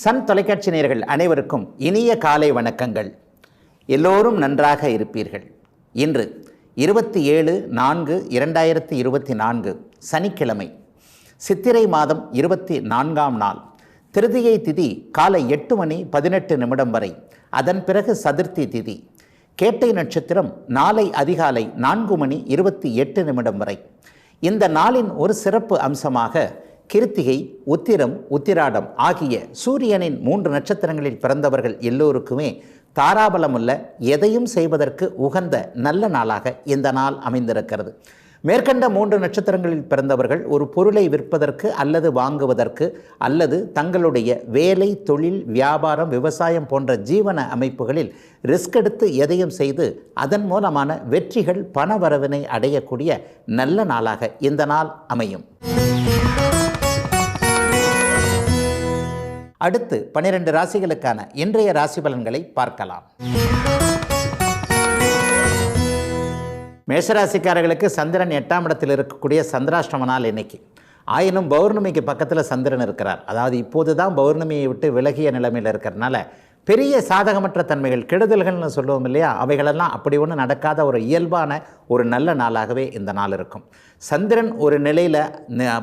Sun தொலைக்காட்சி நேயர்கள் அனைவருக்கும் இனிய காலை வணக்கங்கள். எல்லோரும் நன்றாக இருப்பீர்கள். இன்று 27/4/2024 சனிக்கிழமை, சித்திரை மாதம் 24ஆம் நாள், திருதியை திதி காலை 8:18 வரை. அதன் பிறகு சதுர்த்தி திதி. கேட்டை நட்சத்திரம் நாளை அதிகாலை 4:28 வரை. இந்த நாளின் ஒரு சிறப்பு அம்சமாக கிருத்திகை, உத்திரம், உத்திராடம் ஆகிய சூரியனின் 3 நட்சத்திரங்களில் பிறந்தவர்கள் எல்லோருக்குமே தாராபலமுள்ள, எதையும் செய்வதற்கு உகந்த நல்ல நாளாக இந்த நாள் அமைந்திருக்கிறது. மேற்கண்ட 3 நட்சத்திரங்களில் பிறந்தவர்கள் ஒரு பொருளை விற்பதற்கு அல்லது வாங்குவதற்கு அல்லது தங்களுடைய வேலை, தொழில், வியாபாரம், விவசாயம் போன்ற ஜீவன அமைப்புகளில் ரிஸ்க் எடுத்து எதையும் செய்து அதன் மூலமான வெற்றிகள், பண வரவினை அடையக்கூடிய நல்ல நாளாக இந்த நாள் அமையும். அடுத்து 12 ராசிகளுக்கான இன்றைய ராசி பலன்களை பார்க்கலாம். மேஷராசிக்காரர்களுக்கு சந்திரன் 8ஆம் இடத்தில் இருக்கக்கூடிய சந்திராஷ்டம நாள் இன்னைக்கு. ஆயினும் பௌர்ணமிக்கு பக்கத்தில் சந்திரன் இருக்கிறார். அதாவது இப்போது தான் பௌர்ணமியை விட்டு விலகிய நிலைமையில் இருக்கிறதுனால பெரிய சாதகமற்ற தன்மைகள், கெடுதல்கள்னு சொல்லுவோம் இல்லையா, அவைகளெல்லாம் அப்படி ஒன்று நடக்காத ஒரு இயல்பான ஒரு நல்ல நாளாகவே இந்த நாள் இருக்கும். சந்திரன் ஒரு நிலையில்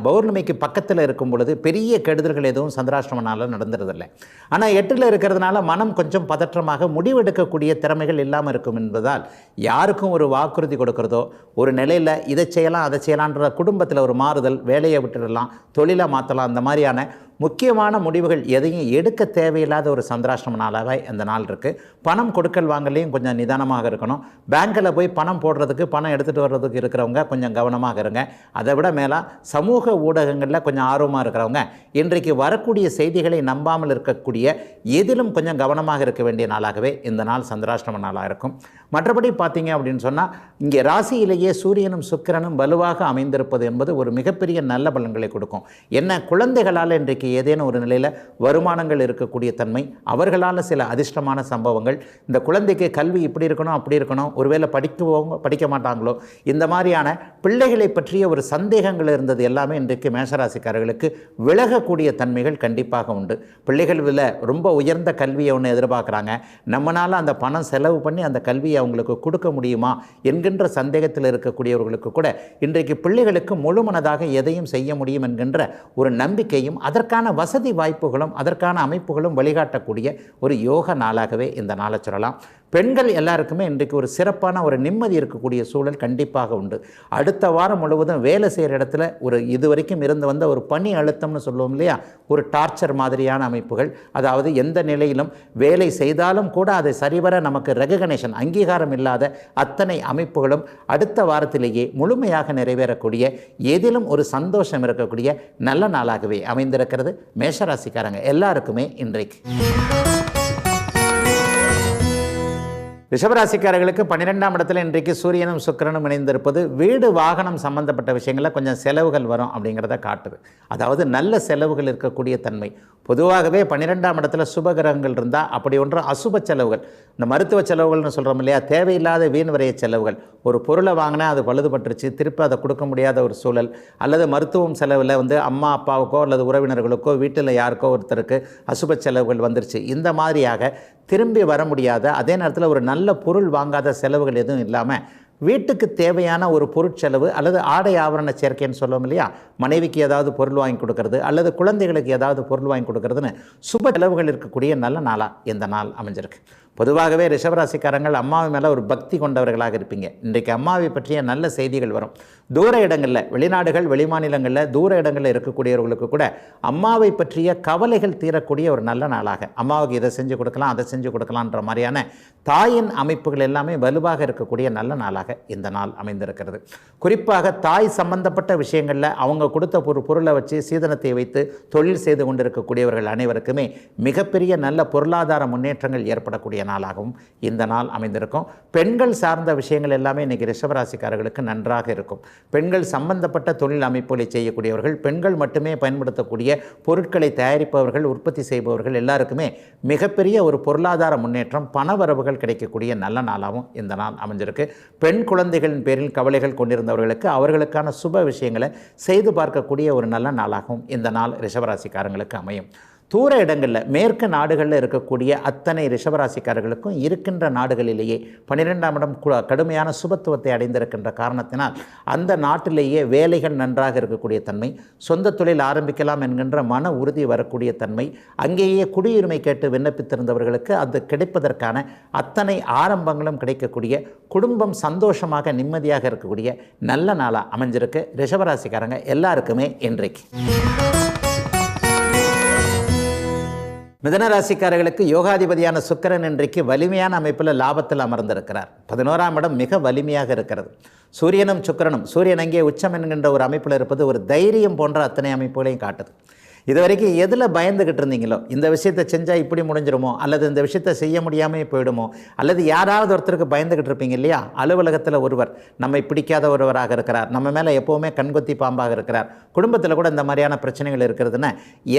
பௌர்ணமிக்கு பக்கத்தில் இருக்கும் பொழுது பெரிய கெடுதல்கள் எதுவும் சந்திராஷ்டம நாளில் நடந்துறதில்லை. ஆனால் 8ல் இருக்கிறதுனால மனம் கொஞ்சம் பதற்றமாக, முடிவெடுக்கக்கூடிய திறமைகள் இல்லாமல் இருக்கும் என்பதால் யாருக்கும் ஒரு வாக்குறுதி கொடுக்கறதோ, ஒரு நிலையில் இதை செய்யலாம் அதை செய்யலான்ற குடும்பத்தில் ஒரு மாறுதல், வேலையை விட்டுடலாம், தொழிலை மாற்றலாம், அந்த மாதிரியான முக்கியமான முடிவுகள் எதையும் எடுக்க தேவையில்லாத ஒரு சந்திராஷ்டம நாளாக இந்த நாள் இருக்குது. பணம் கொடுக்கல் வாங்கலையும் கொஞ்சம் நிதானமாக இருக்கணும். பேங்க்கில் போய் பணம் போடுறதுக்கு, பணம் எடுத்துகிட்டு வர்றதுக்கு இருக்கிறவங்க கொஞ்சம் கவனமாக இருங்க. அதை விட மேலே சமூக ஊடகங்களில் கொஞ்சம் ஆர்வமாக இருக்கிறவங்க இன்றைக்கு வரக்கூடிய செய்திகளை நம்பாமல் இருக்கக்கூடிய, எதிலும் கொஞ்சம் கவனமாக இருக்க வேண்டிய நாளாகவே இந்த நாள் சந்திராஷ்டம நாளாக இருக்கும். மற்றபடி பார்த்தீங்க அப்படின்னு சொன்னால், இங்கே ராசியிலேயே சூரியனும் சுக்கிரனும் வலுவாக அமைந்திருப்பது என்பது ஒரு மிகப்பெரிய நல்ல பலன்களை கொடுக்கும். என்ன, குழந்தைகளால் இன்றைக்கு ஏதேனும் ஒரு நிலையில் வருமானங்கள் இருக்கக்கூடிய தன்மை, அவர்களால் சில அதிர்ஷ்டமான சம்பவங்கள், இந்த குழந்தைக்கு கல்வி இப்படி இருக்கணும் அப்படி இருக்கணும், ஒருவேளை படிக்க மாட்டாங்களோ, இந்த மாதிரியான பிள்ளைகளை பற்றிய ஒரு சந்தேகங்கள் இருந்தது எல்லாமே இன்றைக்கு மேஷராசிக்காரர்களுக்கு விலகக்கூடிய தன்மைகள் கண்டிப்பாக உண்டு. பிள்ளைகள் ரொம்ப உயர்ந்த கல்வியை ஒன்று எதிர்பார்க்குறாங்க, நம்மளால் அந்த பணம் செலவு பண்ணி அந்த கல்வியை அவங்களுக்கு கொடுக்க முடியுமா என்கின்ற சந்தேகத்தில் இருக்கக்கூடியவர்களுக்கு கூட இன்றைக்கு பிள்ளைகளுக்கு முழுமனதாக எதையும் செய்ய முடியும் என்கின்ற ஒரு நம்பிக்கையும், அதற்கான வசதி வாய்ப்புகளும், அதற்கான அமைப்புகளும் வழிகாட்டக்கூடிய ஒரு யோக நாளாகவே இந்த நாளை சொல்லலாம். பெண்கள் எல்லாருக்குமே இன்றைக்கு ஒரு சிறப்பான ஒரு நிம்மதி இருக்கக்கூடிய சூழல் கண்டிப்பாக உண்டு. அடுத்த வாரம் முழுவதும் வேலை செய்கிற இடத்துல ஒரு இதுவரைக்கும் இருந்து வந்த ஒரு பணி அழுத்தம்னு சொல்லுவோம் இல்லையா, ஒரு டார்ச்சர் மாதிரியான அமைப்புகள், அதாவது எந்த நிலையிலும் வேலை செய்தாலும் கூட அதை சரிவர நமக்கு ரெகக்னேஷன், அங்கீகாரம் இல்லாத அத்தனை அமைப்புகளும் அடுத்த வாரத்திலேயே முழுமையாக நிறைவேறக்கூடிய, எதிலும் ஒரு சந்தோஷம் இருக்கக்கூடிய நல்ல நாளாகவே அமைந்திருக்கிறது மேஷராசிக்காரங்க எல்லாருக்குமே இன்றைக்கு. ரிஷபராசிக்காரர்களுக்கு 12ஆம் இடத்துல இன்றைக்கு சூரியனும் சுக்கிரனும் இணைந்திருப்பது வீடு, வாகனம் சம்பந்தப்பட்ட விஷயங்களில் கொஞ்சம் செலவுகள் வரும் அப்படிங்கிறத காட்டுது. அதாவது நல்ல செலவுகள் இருக்கக்கூடிய தன்மை. பொதுவாகவே 12ஆம் இடத்துல சுபகிரகங்கள் இருந்தால் அப்படி ஒன்று அசுப செலவுகள், இந்த மருத்துவ செலவுகள்னு சொல்கிறோம் இல்லையா, தேவையில்லாத வீண் விரைய செலவுகள். ஒரு பொருளை வாங்கினா அது பழுதுபட்டுருச்சு, திருப்பி அதை கொடுக்க முடியாத ஒரு சூழல், அல்லது மருத்துவம் செலவில் அம்மா அப்பாவுக்கோ அல்லது உறவினர்களுக்கோ வீட்டில் யாருக்கோ ஒருத்தருக்கு அசுப செலவுகள் வந்துருச்சு. இந்த மாதிரியாக திரும்பி வர முடியாத, அதே நேரத்தில் ஒரு நல்ல பொருள் வாங்காத செலவுகள் எதுவும் இல்லாமல் வீட்டுக்கு தேவையான ஒரு பொருட்செலவு அல்லது ஆடை ஆபரண சேர்க்கைன்னு சொல்லுவோம் இல்லையா, மனைவிக்கு ஏதாவது பொருள் வாங்கி கொடுக்கறது அல்லது குழந்தைகளுக்கு ஏதாவது பொருள் வாங்கி கொடுக்கறதுன்னு சுப செலவுகள் இருக்கக்கூடிய நல்ல நாளாக இந்த நாள் அமைஞ்சிருக்கு. பொதுவாகவே ரிஷபராசிக்காரங்கள் அம்மாவை மேலே ஒரு பக்தி கொண்டவர்களாக இருப்பீங்க. இன்றைக்கு அம்மாவை பற்றிய நல்ல செய்திகள் வரும். தூர இடங்களில், வெளிநாடுகள், வெளிமாநிலங்களில் தூர இடங்களில் இருக்கக்கூடியவர்களுக்கு கூட அம்மாவை பற்றிய கவலைகள் தீரக்கூடிய ஒரு நல்ல நாளாக, அம்மாவுக்கு இதை செஞ்சு கொடுக்கலாம் அதை செஞ்சு கொடுக்கலான்ற மாதிரியான தாயின் அமைப்புகள் எல்லாமே வலுவாக இருக்கக்கூடிய நல்ல நாளாக இந்த நாள் அமைந்திருக்கிறது. குறிப்பாக தாய் சம்பந்தப்பட்ட விஷயங்களில் அவங்க கொடுத்த ஒரு பொருளை வச்சு சீதனத்தை வைத்து தொழில் செய்து கொண்டிருக்கக்கூடியவர்கள் அனைவருக்குமே மிகப்பெரிய நல்ல பொருளாதார முன்னேற்றங்கள் ஏற்படக்கூடிய நாளாகவும் இந்த நாள் அமைந்திருக்கும். பெண்கள் சார்ந்த விஷயங்கள் எல்லாமே இன்றைக்கி ரிஷபராசிக்காரர்களுக்கு நன்றாக இருக்கும். பெண்கள் சம்பந்தப்பட்ட தொழில் அமைப்புகளை செய்யக்கூடியவர்கள், பெண்கள் மட்டுமே பயன்படுத்தக்கூடிய பொருட்களை தயாரிப்பவர்கள், உற்பத்தி செய்பவர்கள் எல்லாருக்குமே மிகப்பெரிய ஒரு பொருளாதார முன்னேற்றம், பணவரவுகள் கிடைக்கக்கூடிய நல்ல நாளாகவும் இந்த நாள் அமைஞ்சிருக்கு. பெண் குழந்தைகளின் பேரில் கவலைகள் கொண்டிருந்தவர்களுக்கு அவர்களுக்கான சுப விஷயங்களை செய்து பார்க்கக்கூடிய ஒரு நல்ல நாளாகவும் இந்த நாள் ரிஷபராசிக்காரங்களுக்கு அமையும். தூர இடங்களில் மேற்கு நாடுகளில் இருக்கக்கூடிய அத்தனை ரிஷபராசிக்காரர்களுக்கும் இருக்கின்ற நாடுகளிலேயே 12ஆம் இடம் கடுமையான சுபத்துவத்தை அடைந்திருக்கின்ற காரணத்தினால் அந்த நாட்டிலேயே வேலைகள் நன்றாக இருக்கக்கூடிய தன்மை, சொந்த தொழில் ஆரம்பிக்கலாம் என்கின்ற மன உறுதி வரக்கூடிய தன்மை, அங்கேயே குடியுரிமை கேட்டு விண்ணப்பித்திருந்தவர்களுக்கு அது கிடைப்பதற்கான அத்தனை ஆரம்பங்களும் கிடைக்கக்கூடிய, குடும்பம் சந்தோஷமாக நிம்மதியாக இருக்கக்கூடிய நல்ல நாளாக அமைஞ்சிருக்கு ரிஷபராசிக்காரங்க எல்லாருக்குமே இன்றைக்கு. மிதன ராசிக்காரர்களுக்கு யோகாதிபதியான சுக்கிரன் இன்றைக்கு வலிமையான அமைப்பில் லாபத்தில் அமர்ந்திருக்கிறார். 11ஆம் இடம் மிக வலிமையாக இருக்கிறது. சூரியனும் சுக்கிரனும், சூரியன் அங்கே உச்சம் என்கின்ற ஒரு அமைப்பில் இருப்பது ஒரு தைரியம் போன்ற அத்தனை அமைப்புகளையும் காட்டுது. இது வரைக்கும் எதில் பயந்துக்கிட்டு இருந்தீங்களோ, இந்த விஷயத்தை செஞ்சால் இப்படி முடிஞ்சிருமோ, அல்லது இந்த விஷயத்தை செய்ய முடியாமல் போயிடுமோ, அல்லது யாராவது ஒருத்தருக்கு பயந்துக்கிட்டு இருப்பீங்க இல்லையா? அலுவலகத்தில் ஒருவர் நம்மை பிடிக்காத ஒருவராக இருக்கிறார், நம்ம மேலே எப்போவுமே கண்கொத்தி பாம்பாக இருக்கிறார், குடும்பத்தில் கூட இந்த மாதிரியான பிரச்சனைகள் இருக்கிறதுன்னா,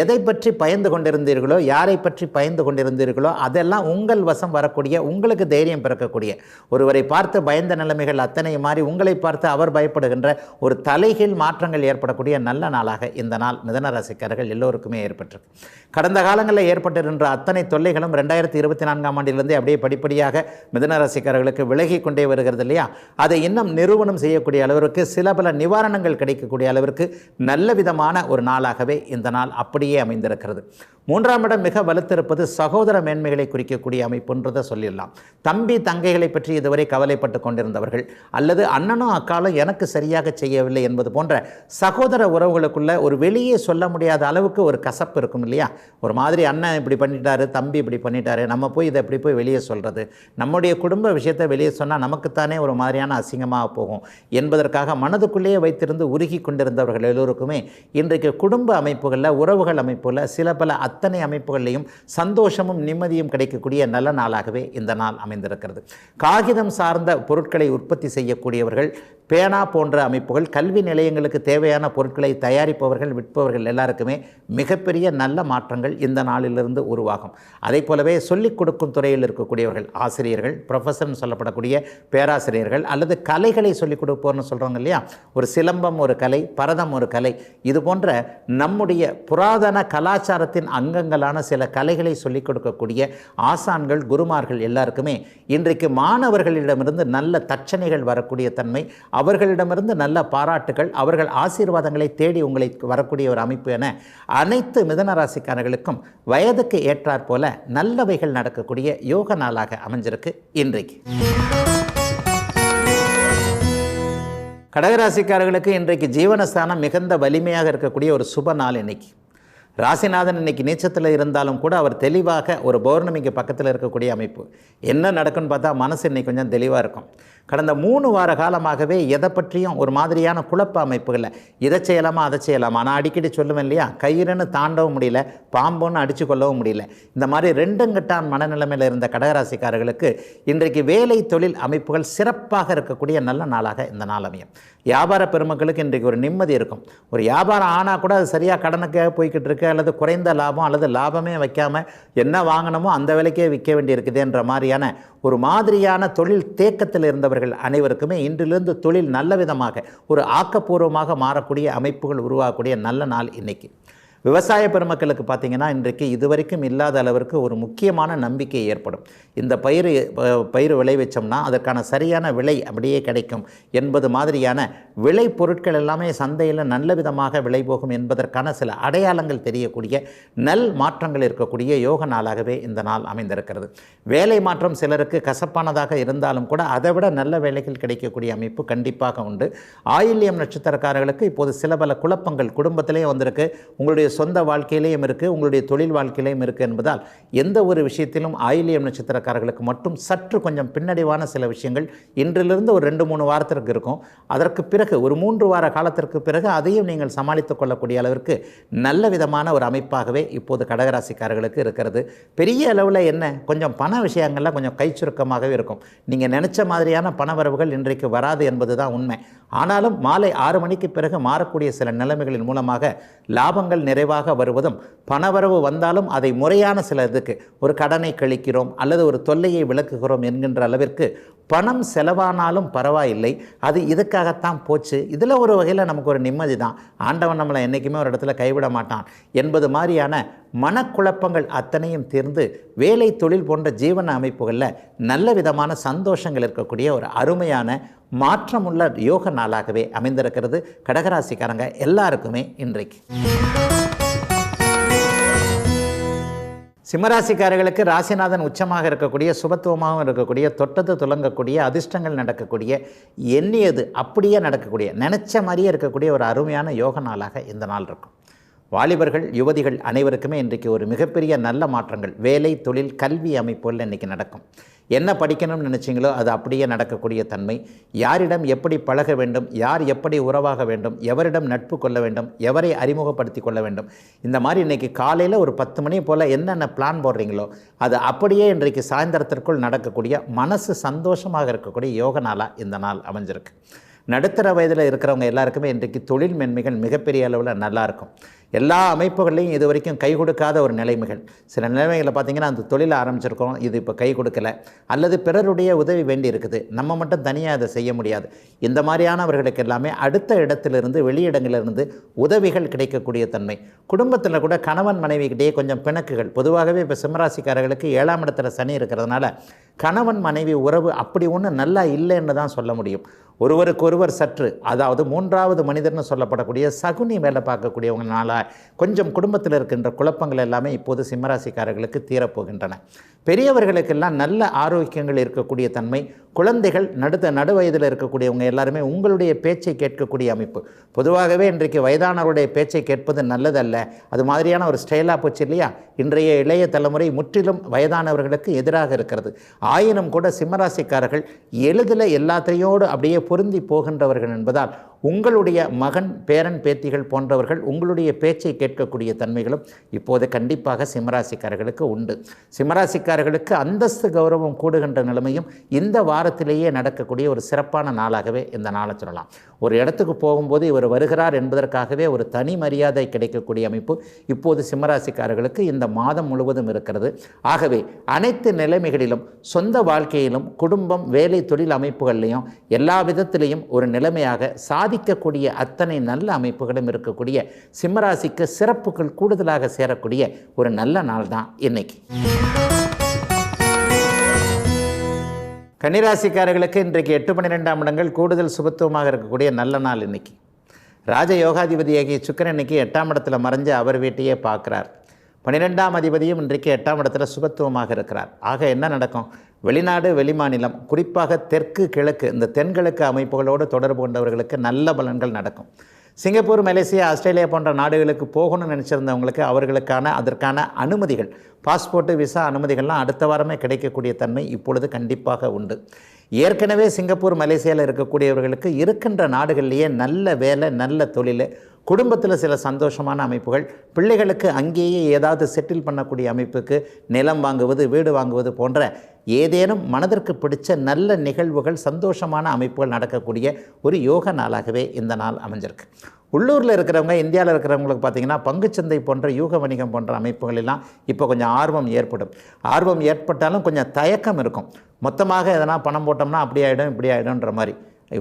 எதை பற்றி பயந்து கொண்டிருந்தீர்களோ, யாரை பற்றி பயந்து கொண்டிருந்தீர்களோ அதெல்லாம் உங்கள் வசம் வரக்கூடிய, உங்களுக்கு தைரியம் பிறக்கக்கூடிய, ஒருவரை பார்த்து பயந்த நிலைமைகள் அத்தனை மாறி உங்களை பார்த்து அவர் பயப்படுகின்ற ஒரு தலைகீழ் மாற்றங்கள் ஏற்படக்கூடிய நல்ல நாளாக இந்த நாள் மிதன ராசிக்காரர்கள் எல்லோருக்குமே ஏற்பட்டிருக்கு. கடந்த காலங்களில் ஏற்பட்டிருக்கின்ற அத்தனை தொல்லைகளும் 2024ஆம் ஆண்டிலிருந்து அப்படியே படிப்படியாக மிதுன ராசிக்காரர்களுக்கு விலகி கொண்டே வருகிறது இல்லையா? அதை இன்னும் நிரூபணம் செய்யக்கூடிய அளவிற்கு, சில பல நிவாரணங்கள் கிடைக்கக்கூடிய அளவிற்கு நல்ல விதமான ஒரு நாளாகவே இந்த நாள் அப்படியே அமைந்திருக்கிறது. 3ஆம் இடம் மிக வலுத்திருப்பது சகோதர மேன்மைகளை குறிக்கக்கூடிய அமைப்புன்றதை சொல்லிடலாம். தம்பி தங்கைகளை பற்றி இதுவரை கவலைப்பட்டு கொண்டிருந்தவர்கள், அல்லது அண்ணனும் அக்காலும் எனக்கு சரியாக செய்யவில்லை என்பது போன்ற சகோதர உறவுகளுக்குள்ள ஒரு வெளியே சொல்ல முடியாத அளவுக்கு ஒரு கசப்பு இருக்கும் இல்லையா? ஒரு மாதிரி அண்ணன் இப்படி பண்ணிட்டாரு, தம்பி இப்படி பண்ணிட்டாரு, நம்ம போய் இதை எப்படி போய் வெளியே சொல்கிறது, நம்முடைய குடும்ப விஷயத்தை வெளியே சொன்னால் நமக்குத்தானே ஒரு மாதிரியான அசிங்கமாக போகும் என்பதற்காக மனதுக்குள்ளேயே வைத்திருந்து உருகி கொண்டிருந்தவர்கள் எல்லோருக்குமே இன்றைக்கு குடும்ப அமைப்புகளில், உறவுகள் அமைப்புகளில், சில பல அத்தனை அமைப்புகளிலையும் சந்தோஷமும் நிம்மதியும் கிடைக்கக்கூடிய நல்ல நாளாகவே இந்த நாள் அமைந்திருக்கிறது. காகிதம் சார்ந்த பொருட்களை உற்பத்தி செய்யக்கூடியவர்கள், பேனா போன்ற அமைப்புகள், கல்வி நிலையங்களுக்கு தேவையான பொருட்களை தயாரிப்பவர்கள், விற்பவர்கள் எல்லாருக்குமே மிகப்பெரிய நல்ல மாற்றங்கள் இந்த நாளிலிருந்து உருவாகும். அதே போலவே சொல்லிக் கொடுக்கும் துறையில் இருக்கக்கூடியவர்கள், ஆசிரியர்கள், ப்ரொஃபஸர்னு சொல்லப்படக்கூடிய பேராசிரியர்கள், அல்லது கலைகளை சொல்லிக் கொடுப்போர்னு சொல்கிறவங்க இல்லையா? ஒரு சிலம்பம் ஒரு கலை, பரதம் ஒரு கலை, இது போன்ற நம்முடைய புராதன கலாச்சாரத்தின் அங்கங்களான சில கலைகளை சொல்லிக் கொடுக்கக்கூடிய ஆசான்கள், குருமார்கள் எல்லாருக்குமே இன்றைக்கு மாணவர்களிடமிருந்து நல்ல தட்சணைகள் வரக்கூடிய தன்மை, அவர்களிடமிருந்து நல்ல பாராட்டுகள், அவர்கள் ஆசீர்வாதங்களை தேடி உங்களை வரக்கூடிய ஒரு அமைப்பு என அனைத்து மிதுன ராசிக்காரர்களுக்கும் வயதுக்கு ஏற்றாற் போல நல்லவைகள் நடக்கக்கூடிய யோக நாளாக அமைஞ்சிருக்கு இன்றைக்கு. கடகராசிக்காரர்களுக்கு இன்றைக்கு ஜீவனஸ்தானம் மிகுந்த வலிமையாக இருக்கக்கூடிய ஒரு சுப நாள். இன்னைக்கு ராசிநாதன் இன்னைக்கு நீச்சத்தில் இருந்தாலும் கூட அவர் தெளிவாக ஒரு பௌர்ணமிக்கு பக்கத்தில் இருக்கக்கூடிய அமைப்பு. என்ன நடக்குன்னு பார்த்தா மனசு இன்னைக்கு கொஞ்சம் தெளிவாக இருக்கும். கடந்த 3 வார காலமாகவே எதை பற்றியும் ஒரு மாதிரியான குழப்ப அமைப்புகளில் இதை செய்யலாமா அதை செய்யலாமா, நான் அடிக்கடி சொல்லுவேன் இல்லையா, கயிறுன்னு தாண்டவும் முடியல, பாம்புன்னு அடித்து கொள்ளவும் முடியல, இந்த மாதிரி ரெண்டுங்கட்டான் மனநிலைமையில் இருந்த கடகராசிக்காரர்களுக்கு இன்றைக்கு வேலை தொழில் அமைப்புகள் சிறப்பாக இருக்கக்கூடிய நல்ல நாளாக இந்த நாள் அமையும். வியாபார பெருமக்களுக்கு இன்றைக்கு ஒரு நிம்மதி இருக்கும். ஒரு வியாபாரம் ஆனால் கூட அது சரியாக கடனுக்காக போய்கிட்டு இருக்கு, அல்லது குறைந்த லாபம், அல்லது லாபமே வைக்காமல் என்ன வாங்கணுமோ அந்த விலைக்கே விற்க வேண்டியிருக்குதுன்ற மாதிரியான ஒரு மாதிரியான தொழில் தேக்கத்தில் இருந்தவர்கள் அனைவருக்குமே இன்றிலிருந்து தொழில் நல்ல விதமாக ஒரு ஆக்கப்பூர்வமாக மாறக்கூடிய அமைப்புகள் உருவாகக்கூடிய நல்ல நாள் இன்னைக்கு. விவசாய பெருமக்களுக்கு பார்த்திங்கன்னா இன்றைக்கு இதுவரைக்கும் இல்லாத அளவிற்கு ஒரு முக்கியமான நம்பிக்கை ஏற்படும். இந்த பயிர் விளைவிச்சோம்னா அதற்கான சரியான விலை அப்படியே கிடைக்கும் என்பது மாதிரியான விளை பொருட்கள் எல்லாமே சந்தையில் நல்ல விதமாக விலை போகும் என்பதற்கான சில அடையாளங்கள் தெரியக்கூடிய நல் மாற்றங்கள் இருக்கக்கூடிய யோக நாளாகவே இந்த நாள் அமைந்திருக்கிறது. வேலை மாற்றம் சிலருக்கு கசப்பானதாக இருந்தாலும் கூட அதை விட நல்ல வேலைகள் கிடைக்கக்கூடிய அமைப்பு கண்டிப்பாக உண்டு. ஆயில்யம் நட்சத்திரக்காரர்களுக்கு இப்போது சில பல குழப்பங்கள் குடும்பத்திலேயே வந்திருக்கு, உங்களுடைய சொந்த வாழ்க்கையிலையும் இருக்குது, உங்களுடைய தொழில் வாழ்க்கையிலையும் இருக்குது என்பதால் எந்த ஒரு விஷயத்திலும் ஆயில்யம் நட்சத்திரக்காரர்களுக்கு மட்டும் சற்று கொஞ்சம் பின்னடைவான சில விஷயங்கள் இன்றிலிருந்து ஒரு 2-3 வாரத்திற்கு இருக்கும். அதற்கு பிறகு ஒரு 3 வார காலத்திற்கு பிறகு அதையும் நீங்கள் சமாளித்துக் கொள்ளக்கூடிய அளவிற்கு நல்ல விதமான ஒரு அமைப்பாகவே இப்போது கடகராசிக்காரர்களுக்கு இருக்கிறது. பெரிய அளவில் என்ன கொஞ்சம் பண விஷயங்கள்லாம் கொஞ்சம் கை சுருக்கமாகவே இருக்கும். நீங்கள் நினச்ச மாதிரியான பணவரவுகள் இன்றைக்கு வராது என்பது தான் உண்மை. ஆனாலும் மாலை 6 மணிக்கு பிறகு மாறக்கூடிய சில நிலைமைகளின் மூலமாக லாபங்கள் நிறைவாக வருவதும், பணவரவு வந்தாலும் அதை முறையான சில இதுக்கு ஒரு கடனை கழிக்கிறோம் அல்லது ஒரு தொல்லையை விளக்குகிறோம் என்கின்ற அளவிற்கு பணம் செலவானாலும் பரவாயில்லை, அது இதுக்காகத்தான் போச்சு, இதில் ஒரு வகையில் நமக்கு ஒரு நிம்மதி தான், ஆண்டவன் நம்மளை என்றைக்குமே ஒரு இடத்துல கைவிட மாட்டான் என்பது மாதிரியான மனக்குழப்பங்கள் அத்தனையும் தீர்ந்து வேலை தொழில் போன்ற ஜீவன அமைப்புகளில் நல்ல விதமான சந்தோஷங்கள் இருக்கக்கூடிய ஒரு அருமையான மாற்றமுள்ள யோக நாளாகவே அமைந்திருக்கிறது கடகராசிக்காரங்க எல்லாருக்குமே இன்றைக்கு. சிம்மராசிக்காரர்களுக்கு ராசிநாதன் உச்சமாக இருக்கக்கூடிய, சுபத்துவமாகவும் இருக்கக்கூடிய, தொட்டது துலங்கக்கூடிய, அதிர்ஷ்டங்கள் நடக்கக்கூடிய, எண்ணியது அப்படியே நடக்கக்கூடிய, நினச்ச மாதிரியே இருக்கக்கூடிய ஒரு அருமையான யோக நாளாக இந்த நாள் இருக்கும். வாலிபர்கள் யுவதிகள் அனைவருக்குமே இன்றைக்கு ஒரு மிகப்பெரிய நல்ல மாற்றங்கள் வேலை தொழில் கல்வி அமைப்புகள் இன்றைக்கி நடக்கும். என்ன படிக்கணும்னு நினச்சிங்களோ அது அப்படியே நடக்கக்கூடிய தன்மை, யாரிடம் எப்படி பழக வேண்டும், யார் எப்படி உறவாக வேண்டும், எவரிடம் நட்பு கொள்ள வேண்டும், எவரை அறிமுகப்படுத்தி கொள்ள வேண்டும், இந்த மாதிரி இன்றைக்கி காலையில் ஒரு 10 மணி போல் என்னென்ன பிளான் போடுறீங்களோ அது அப்படியே இன்றைக்கு சாயந்தரத்திற்குள் நடக்கக்கூடிய மனசு சந்தோஷமாக இருக்கக்கூடிய யோக நாளாக இந்த நாள் அமைஞ்சிருக்கு. நடுத்தர வயதில் இருக்கிறவங்க எல்லாருக்குமே இன்றைக்கு தொழில் மென்மைகள் மிகப்பெரிய அளவில் நல்லாயிருக்கும். எல்லா அமைப்புகள்லையும் இது வரைக்கும் கை கொடுக்காத ஒரு நிலைமைகள், சில நிலைமைகளை பார்த்திங்கன்னா அந்த தொழிலை ஆரம்பிச்சிருக்கோம், இது இப்போ கை கொடுக்கலை, அல்லது பிறருடைய உதவி வேண்டி இருக்குது, நம்ம மட்டும் தனியாக அதை செய்ய முடியாது, இந்த மாதிரியானவர்களுக்கு எல்லாமே அடுத்த இடத்திலிருந்து வெளியிடங்களிலிருந்து உதவிகள் கிடைக்கக்கூடிய தன்மை. குடும்பத்தில் கூட கணவன் மனைவிக்கிட்டேயே கொஞ்சம் பிணக்குகள், பொதுவாகவே இப்போ சிம்மராசிக்காரர்களுக்கு 7ஆம் இடத்துல சனி இருக்கிறதுனால கணவன் மனைவி உறவு அப்படி ஒன்றும் நல்லா இல்லைன்னு தான் சொல்ல முடியும். ஒருவருக்கொருவர் சற்று, அதாவது 3வது மனிதர்னு சொல்லப்படக்கூடிய சகுனி வேலை பார்க்கக்கூடியவங்களால கொஞ்சம் குடும்பத்தில் இருக்கின்ற குழப்பங்கள் எல்லாமே இப்போது சிம்மராசிக்காரர்களுக்கு தீரப்போகின்றன. பெரியவர்களுக்கெல்லாம் நல்ல ஆரோக்கியங்கள் இருக்கக்கூடிய தன்மை, குழந்தைகள் நடுவயதில் இருக்கக்கூடியவங்க எல்லாருமே உங்களுடைய பேச்சை கேட்கக்கூடிய அமைப்பு. பொதுவாகவே இன்றைக்கு வயதானவருடைய பேச்சை கேட்பது நல்லதல்ல, அது மாதிரியான ஒரு ஸ்டைலாக போச்சு இல்லையா. இன்றைய இளைய தலைமுறை முற்றிலும் வயதானவர்களுக்கு எதிராக இருக்கிறது. ஆயினும் கூட சிம்மராசிக்காரர்கள் எளிதில் எல்லாத்தையோடு அப்படியே பொருந்தி போகின்றவர்கள் என்பதால் உங்களுடைய மகன் பேரன் பேத்திகள் போன்றவர்கள் உங்களுடைய பேச்சை கேட்கக்கூடிய தன்மைகளும் இப்போது கண்டிப்பாக சிம்மராசிக்காரர்களுக்கு உண்டு. சிம்மராசிக்காரர்களுக்கு அந்தஸ்து கௌரவம் கூடுகின்ற நிலைமையும் இந்த வாரத்திலேயே நடக்கக்கூடிய ஒரு சிறப்பான நாளாகவே இந்த நாளை சொல்லலாம். ஒரு இடத்துக்கு போகும்போது இவர் வருகிறார் என்பதற்காகவே ஒரு தனி மரியாதை கிடைக்கக்கூடிய அமைப்பு இப்போது சிம்மராசிக்காரர்களுக்கு இந்த மாதம் முழுவதும் இருக்கிறது. ஆகவே அனைத்து நிலைமைகளிலும் சொந்த வாழ்க்கையிலும் குடும்பம் வேலை தொழில் அமைப்புகளிலையும் எல்லா விதத்திலையும் ஒரு நிலைமையாக சாதிக்கக்கூடிய அத்தனை நல்ல அமைப்புகளும் இருக்கக்கூடிய சிம்மராசிக்கு சிறப்புகள் கூடுதலாக சேரக்கூடிய ஒரு நல்ல நாள் தான் இன்னைக்கு. கன்னிராசிக்காரர்களுக்கு இன்றைக்கு 8-12ஆம் இடங்கள் கூடுதல் சுபத்துவமாக இருக்கக்கூடிய நல்ல நாள் இன்னைக்கு. ராஜ யோகாதிபதியாகிய சுக்கிரன் இன்னைக்கு 8ஆம் இடத்துல மறைஞ்சு அவர் வீட்டையே பார்க்குறார். 12ஆம் அதிபதியும் இன்றைக்கு 8ஆம் இடத்துல சுபத்துவமாக இருக்கிறார். ஆக என்ன நடக்கும்? வெளிநாடு வெளிமாநிலம், குறிப்பாக தெற்கு கிழக்கு இந்த தென்கிழக்கு அமைப்புகளோடு தொடர்பு கொண்டவர்களுக்கு நல்ல பலன்கள் நடக்கும். சிங்கப்பூர் மலேசியா ஆஸ்திரேலியா போன்ற நாடுகளுக்கு போகணும்னு நினச்சிருந்தவங்களுக்கு அதற்கான அனுமதிகள், பாஸ்போர்ட்டு விசா அனுமதிகள்லாம் அடுத்த வாரமே கிடைக்கக்கூடிய தன்மை இப்பொழுது கண்டிப்பாக உண்டு. ஏற்கனவே சிங்கப்பூர் மலேசியாவில் இருக்கக்கூடியவர்களுக்கு இருக்கின்ற நாடுகள்லேயே நல்ல வேலை நல்ல தொழில், குடும்பத்தில் சில சந்தோஷமான அமைப்புகள், பிள்ளைகளுக்கு அங்கேயே ஏதாவது செட்டில் பண்ணக்கூடிய அமைப்புக்கு நிலம் வாங்குவது வீடு வாங்குவது போன்ற ஏதேனும் மனதிற்கு பிடிச்ச நல்ல நிகழ்வுகள் சந்தோஷமான அமைப்புகள் நடக்கக்கூடிய ஒரு யோக நாளாகவே இந்த நாள் அமைஞ்சிருக்கு. உள்ளூரில் இருக்கிறவங்க இந்தியாவில் இருக்கிறவங்களுக்கு பார்த்திங்கன்னா பங்குச்சந்தை போன்ற யூக வணிகம் போன்ற அமைப்புகளெல்லாம் இப்போ கொஞ்சம் ஆர்வம் ஏற்படும். ஆர்வம் ஏற்பட்டாலும் கொஞ்சம் தயக்கம் இருக்கும். மொத்தமாக எதனா பணம் போட்டோம்னா அப்படி ஆகிடும் இப்படி ஆகிடும்ன்ற மாதிரி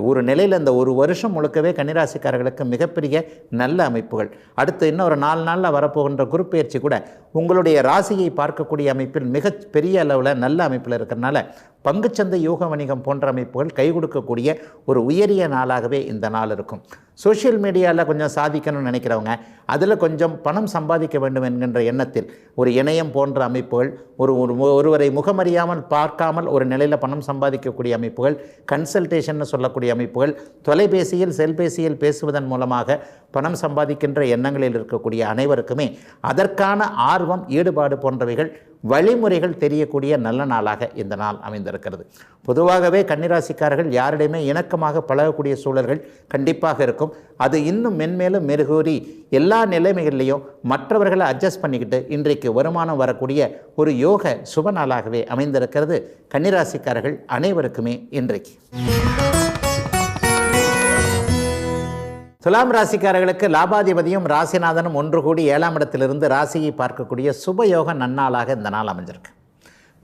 ஒரு நிலையில் இந்த ஒரு வருஷம் முழுக்கவே கன்னிராசிக்காரர்களுக்கு மிகப்பெரிய நல்ல அமைப்புகள். அடுத்து இன்னும் ஒரு 4 நாளில் வரப்போகின்ற குரு பெயர்ச்சி கூட உங்களுடைய ராசியை பார்க்கக்கூடிய அமைப்பில் மிக பெரிய அளவில் நல்ல அமைப்பில் இருக்கிறனால பங்குச்சந்தை யோக வணிகம் போன்ற அமைப்புகள் கை கொடுக்கக்கூடிய ஒரு உயரிய நாளாகவே இந்த நாள் இருக்கும். சோஷியல் மீடியாவில் கொஞ்சம் சாதிக்கணும்னு நினைக்கிறவங்க, அதில் கொஞ்சம் பணம் சம்பாதிக்க வேண்டும் என்கின்ற எண்ணத்தில் ஒரு இணையம் போன்ற அமைப்புகள், ஒருவரை முகமறியாமல் பார்க்காமல் ஒரு நிலையில் பணம் சம்பாதிக்கக்கூடிய அமைப்புகள், கன்சல்டேஷன் சொல்லக்கூடிய அமைப்புகள், தொலைபேசியில் செல்பேசியில் பேசுவதன் மூலமாக பணம் சம்பாதிக்கின்ற எண்ணங்களில் இருக்கக்கூடிய அனைவருக்குமே அதற்கான ஆர்வம் ஈடுபாடு போன்றவைகள் வழிமுறைகள் தெரியக்கூடிய நல்ல நாளாக இந்த நாள் அமைந்திருக்கிறது. பொதுவாகவே கன்னிராசிக்காரர்கள் யாரிடையுமே இணக்கமாக பழகக்கூடிய சூழல்கள் கண்டிப்பாக இருக்கும். அது இன்னும் மென்மேலும் மெருகூறி எல்லா நிலைமைகள்லையும் மற்றவர்களை அட்ஜஸ்ட் பண்ணிக்கிட்டு இன்றைக்கு வருமானம் வரக்கூடிய ஒரு யோக சுப நாளாகவே அமைந்திருக்கிறது கன்னிராசிக்காரர்கள் அனைவருக்குமே இன்றைக்கு. துலாம் ராசிக்காரர்களுக்கு லாபாதிபதியும் ராசிநாதனும் ஒன்று கூடி 7ஆம் இடத்திலிருந்து ராசியை பார்க்கக்கூடிய சுபயோக நன்னாளாக இந்த நாள் அமைஞ்சிருக்கு.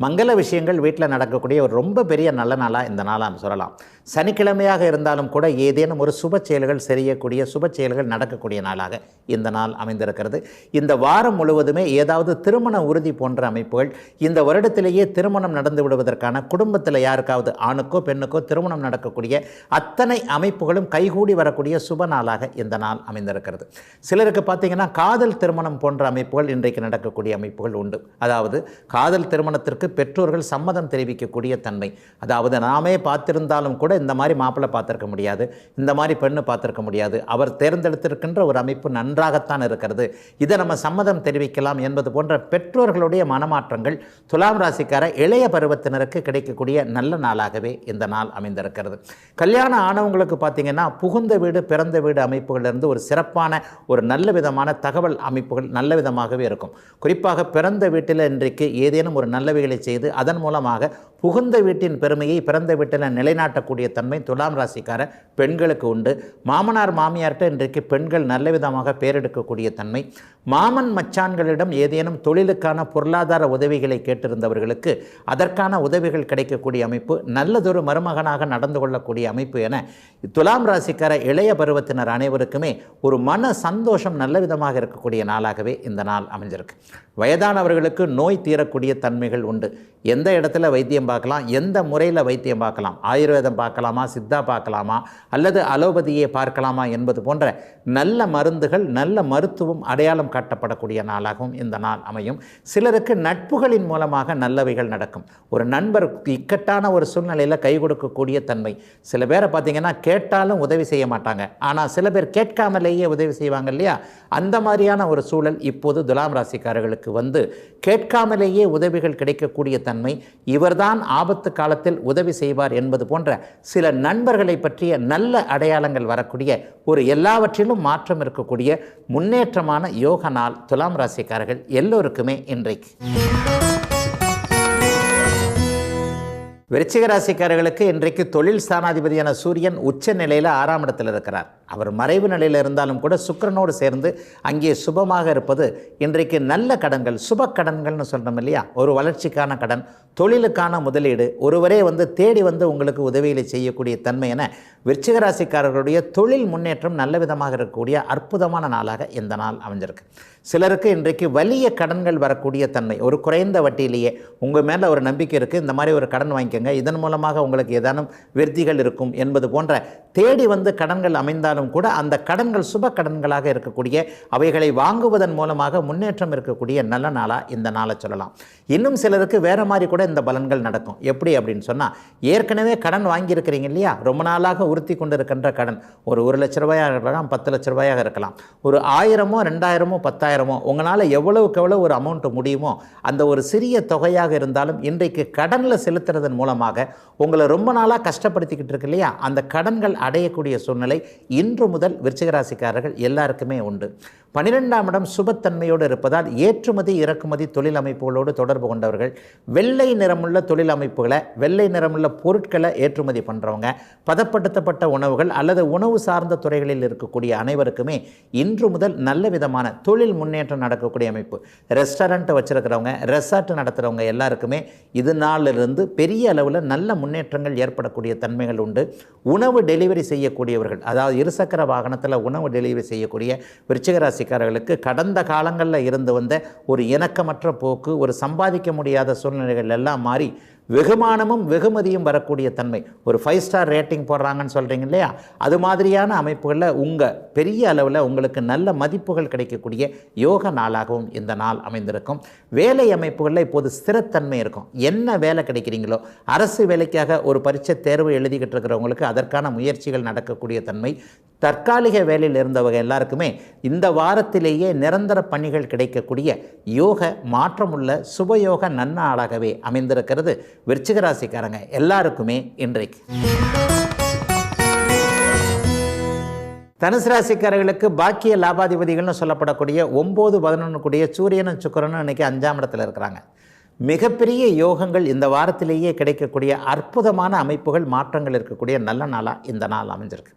மங்கள விஷயங்கள் வீட்டில் நடக்கக்கூடிய ஒரு ரொம்ப பெரிய நல்ல நாளாக இந்த நாளாக சொல்லலாம். சனிக்கிழமையாக இருந்தாலும் கூட ஏதேனும் ஒரு சுப செயல்கள் செய்யக்கூடிய சுப செயல்கள் நடக்கக்கூடிய நாளாக இந்த நாள் அமைந்திருக்கிறது. இந்த வாரம் முழுவதுமே ஏதாவது திருமண உறுதி போன்ற அமைப்புகள், இந்த வருடத்திலேயே திருமணம் நடந்து விடுவதற்கான, குடும்பத்தில் யாருக்காவது ஆணுக்கோ பெண்ணுக்கோ திருமணம் நடக்கக்கூடிய அத்தனை அமைப்புகளும் கைகூடி வரக்கூடிய சுப நாளாக இந்த நாள் அமைந்திருக்கிறது. சிலருக்கு பார்த்தீங்கன்னா காதல் திருமணம் போன்ற அமைப்புகள் இன்றைக்கு நடக்கக்கூடிய அமைப்புகள் உண்டு. அதாவது காதல் திருமணத்திற்கு பெற்றோர்கள் சம்மதம் தெரிவிக்கக்கூடிய தன்மை. அதாவது நாமே பார்த்திருந்தாலும் கூட இந்த மாதிரி மாப்பிள்ளை பார்த்திருக்க முடியாது, இந்த மாதிரி பெண்ணு பார்த்திருக்க முடியாது, அவர் தேர்ந்தெடுத்திருக்கின்ற ஒரு அமைப்பு நன்றாகத்தான் இருக்கிறது, இதை நம்ம சம்மதம் தெரிவிக்கலாம் என்பது போன்ற பெற்றோர்களுடைய மனமாற்றங்கள் துலாம் ராசிக்கார இளைய பருவத்தினருக்கு கிடைக்கக்கூடிய நல்ல நாளாகவே இந்த நாள் அமைந்திருக்கிறது. கல்யாணம் ஆனவங்களுக்கு பார்த்தீங்கன்னா புகுந்த வீடு பிறந்த வீடு அமைப்புகளிலிருந்து ஒரு சிறப்பான ஒரு நல்ல விதமான தகவல் அமைப்புகள் நல்ல விதமாகவே இருக்கும். குறிப்பாக பிறந்த வீட்டில் இன்றைக்கு ஏதேனும் ஒரு நல்லவைகளை செய்து அதன் மூலமாக புகுந்த வீட்டின் பெருமையை பிறந்த வீட்டில் நிலைநாட்டக்கூடிய தன்மை துலாம் ராசிக்கார பெண்களுக்கு உண்டு. மாமனார் மாமியார்கிட்ட இன்றைக்கு பெண்கள் நல்ல விதமாக பேரெடுக்கக்கூடிய தன்மை. மாமன் மச்சான்களிடம் ஏதேனும் தொழிலுக்கான பொருளாதார உதவிகளை கேட்டிருந்தவர்களுக்கு அதற்கான உதவிகள் கிடைக்கக்கூடிய அமைப்பு, நல்லதொரு மருமகனாக நடந்து கொள்ளக்கூடிய அமைப்பு என துலாம் ராசிக்கார இளைய பருவத்தினர் அனைவருக்குமே ஒரு மன சந்தோஷம் நல்ல விதமாக இருக்கக்கூடிய நாளாகவே இந்த நாள் அமைஞ்சிருக்கு. வயதானவர்களுக்கு நோய் தீரக்கூடிய தன்மைகள் உண்டு. எந்த இடத்துல வைத்தியம் பார்க்கலாம், எந்த முறையில் வைத்தியம் பார்க்கலாம், ஆயுர்வேதம் பார்க்கலாமா, சித்தா பார்க்கலாமா, அல்லது அலோபதியை பார்க்கலாமா என்பது போன்ற நல்ல மருந்துகள் நல்ல மருத்துவம் அடையாளம் காட்டப்படக்கூடிய நாளாகவும் இந்த நாள் அமையும். சிலருக்கு நட்புகளின் மூலமாக நல்லவைகள் நடக்கும். ஒரு நண்பர் இக்கட்டான ஒரு சூழ்நிலையில் கை கொடுக்கக்கூடிய தன்மை. சில பேரை பார்த்தீங்கன்னா கேட்டாலும் உதவி செய்ய மாட்டாங்க, ஆனால் சில பேர் கேட்காமலேயே உதவி செய்வாங்க இல்லையா? அந்த மாதிரியான ஒரு சூழல் இப்போது துலாம் ராசிக்காரர்களுக்கு வந்து கேட்காமலேயே உதவிகள் கிடைக்கக்கூடிய தன்மை, இவர்தான் ஆபத்து காலத்தில் உதவி செய்வார் என்பது போன்ற சில நண்பர்களை பற்றிய நல்ல அடையாளங்கள் வரக்கூடிய ஒரு எல்லாவற்றிலும் மாற்றம் இருக்கக்கூடிய முன்னேற்றமான யோக நாள் துலாம் ராசிக்காரர்கள் எல்லோருக்குமே இன்றைக்கு. விருச்சிக ராசிக்காரர்களுக்கு இன்றைக்கு தொழில் ஸ்தானாதிபதியான சூரியன் உச்ச நிலையில் 6ஆம் இடத்தில் இருக்கிறார். அவர் மறைவு நிலையில் இருந்தாலும் கூட சுக்கிரனோடு சேர்ந்து அங்கே சுபமாக இருப்பது இன்றைக்கு நல்ல கடன்கள், சுப கடன்கள்னு சொல்கிறோம் இல்லையா? ஒரு வளர்ச்சிக்கான கடன், தொழிலுக்கான முதலீடு, ஒருவரே தேடி உங்களுக்கு உதவிகளை செய்யக்கூடிய தன்மை என விருச்சிக ராசிக்காரர்களுடைய தொழில் முன்னேற்றம் நல்ல விதமாக இருக்கக்கூடிய அற்புதமான நாளாக இந்த நாள் அமைஞ்சிருக்கு. சிலருக்கு இன்றைக்கு வலிய கடன்கள் வரக்கூடிய தன்மை, ஒரு குறைந்த வட்டியிலேயே உங்கள் மேலே ஒரு நம்பிக்கை இருக்குது, இந்த மாதிரி ஒரு கடன் வாங்கிக்கோங்க, இதன் மூலமாக உங்களுக்கு ஏதானும் விருத்திகள் இருக்கும் என்பது போன்ற தேடி கடன்கள் அமைந்தாலும் கூட அந்த கடன்கள் சுப கடன்களாக இருக்கக்கூடிய, அவைகளை வாங்குவதன் மூலமாக முன்னேற்றம் இருக்கக்கூடிய நல்ல நாளாக இந்த நாளை சொல்லலாம். இன்னும் சிலருக்கு வேறு மாதிரி கூட இந்த பலன்கள் நடக்கும். எப்படி அப்படின்னு சொன்னால், ஏற்கனவே கடன் வாங்கியிருக்கிறீங்க இல்லையா? ரொம்ப நாளாக உறுத்தி கொண்டு இருக்கின்ற கடன், ஒரு 1 லட்ச ரூபாயாக இருக்கலாம், 10 லட்ச ரூபாயாக இருக்கலாம், ஒரு 1000மோ 2000மோ 10,000மோ உங்களால் எவ்வளவுக்கு எவ்வளோ ஒரு அமௌண்ட் முடியுமோ அந்த ஒரு சிறிய தொகையாக இருந்தாலும் இன்றைக்கு கடனில் செலுத்துறதன் மூலமாக உங்களை ரொம்ப நாளாக கஷ்டப்படுத்திக்கிட்டு இருக்கு இல்லையா? அந்த கடன்கள் அடையக்கூடிய சூழ்நிலை இன்று முதல் விருச்சிக ராசிக்காரர்கள் எல்லாருக்குமே உண்டு. 12ஆம் இடம் சுபத்தன்மையோடு இருப்பதால் ஏற்றுமதி இறக்குமதி தொழில் அமைப்புகளோடு தொடர்பு கொண்டவர்கள், வெள்ளை நிறமுள்ள தொழில் அமைப்புகளை, வெள்ளை நிறமுள்ள பொருட்களை ஏற்றுமதி பண்ணுறவங்க, பதப்படுத்தப்பட்ட உணவுகள் அல்லது உணவு சார்ந்த துறைகளில் இருக்கக்கூடிய அனைவருக்குமே இன்று முதல் நல்ல விதமான தொழில் முன்னேற்றம் நடக்கக்கூடிய அமைப்பு. ரெஸ்டாரண்ட் வச்சுருக்கிறவங்க, ரெசார்ட் நடத்துகிறவங்க எல்லாருக்குமே இது நாளிலிருந்து பெரிய அளவில் நல்ல முன்னேற்றங்கள் ஏற்படக்கூடிய தன்மைகள் உண்டு. உணவு டெலிவரி செய்யக்கூடியவர்கள், அதாவது இருசக்கர வாகனத்தில் உணவு டெலிவரி செய்யக்கூடிய விருச்சிக ராசிக்காரர்களுக்கு கடந்த காலங்களில் இருந்து வந்த ஒரு இணக்கமற்ற போக்கு, ஒரு சம்பாதிக்க முடியாத சூழ்நிலைகள் எல்லாம் மாறி வெகுமானமும் வெகுமதியும் வரக்கூடிய தன்மை. ஒரு 5 ஸ்டார் ரேட்டிங் போடுறாங்கன்னு சொல்கிறீங்க இல்லையா? அது மாதிரியான அமைப்புகளில் பெரிய அளவில் உங்களுக்கு நல்ல மதிப்புகள் கிடைக்கக்கூடிய யோக நாளாகவும் இந்த நாள் அமைந்திருக்கும். வேலை அமைப்புகளில் இப்போது ஸ்திரத்தன்மை இருக்கும். என்ன வேலை கிடைக்கிறீங்களோ, அரசு வேலைக்காக ஒரு பரீட்சை தேர்வு எழுதிக்கிட்டு இருக்கிறவங்களுக்கு அதற்கான முயற்சிகள் நடக்கக்கூடிய தன்மை. தற்காலிக வேலையில் இருந்தவங்க எல்லாருக்குமே இந்த வாரத்திலேயே நிரந்தர பணிகள் கிடைக்கக்கூடிய யோக மாற்றமுள்ள சுபயோக நன்னாளாகவே அமைந்திருக்கிறது விருச்சிக ராசிக்காரங்க எல்லாருக்குமே இன்றைக்கு. தனுசு ராசிக்காரர்களுக்கு பாக்கிய லாபாதிபதிகள்னு சொல்லப்படக்கூடிய 9, 11 கூடிய சூரியனும் சுக்கிரனும் இன்னைக்கு 5ஆம் இடத்துல இருக்கிறாங்க. மிகப்பெரிய யோகங்கள் இந்த வாரத்திலேயே கிடைக்கக்கூடிய அற்புதமான அமைப்புகள் மாற்றங்கள் இருக்கக்கூடிய நல்ல நாளாக இந்த நாள் அமைஞ்சிருக்கு.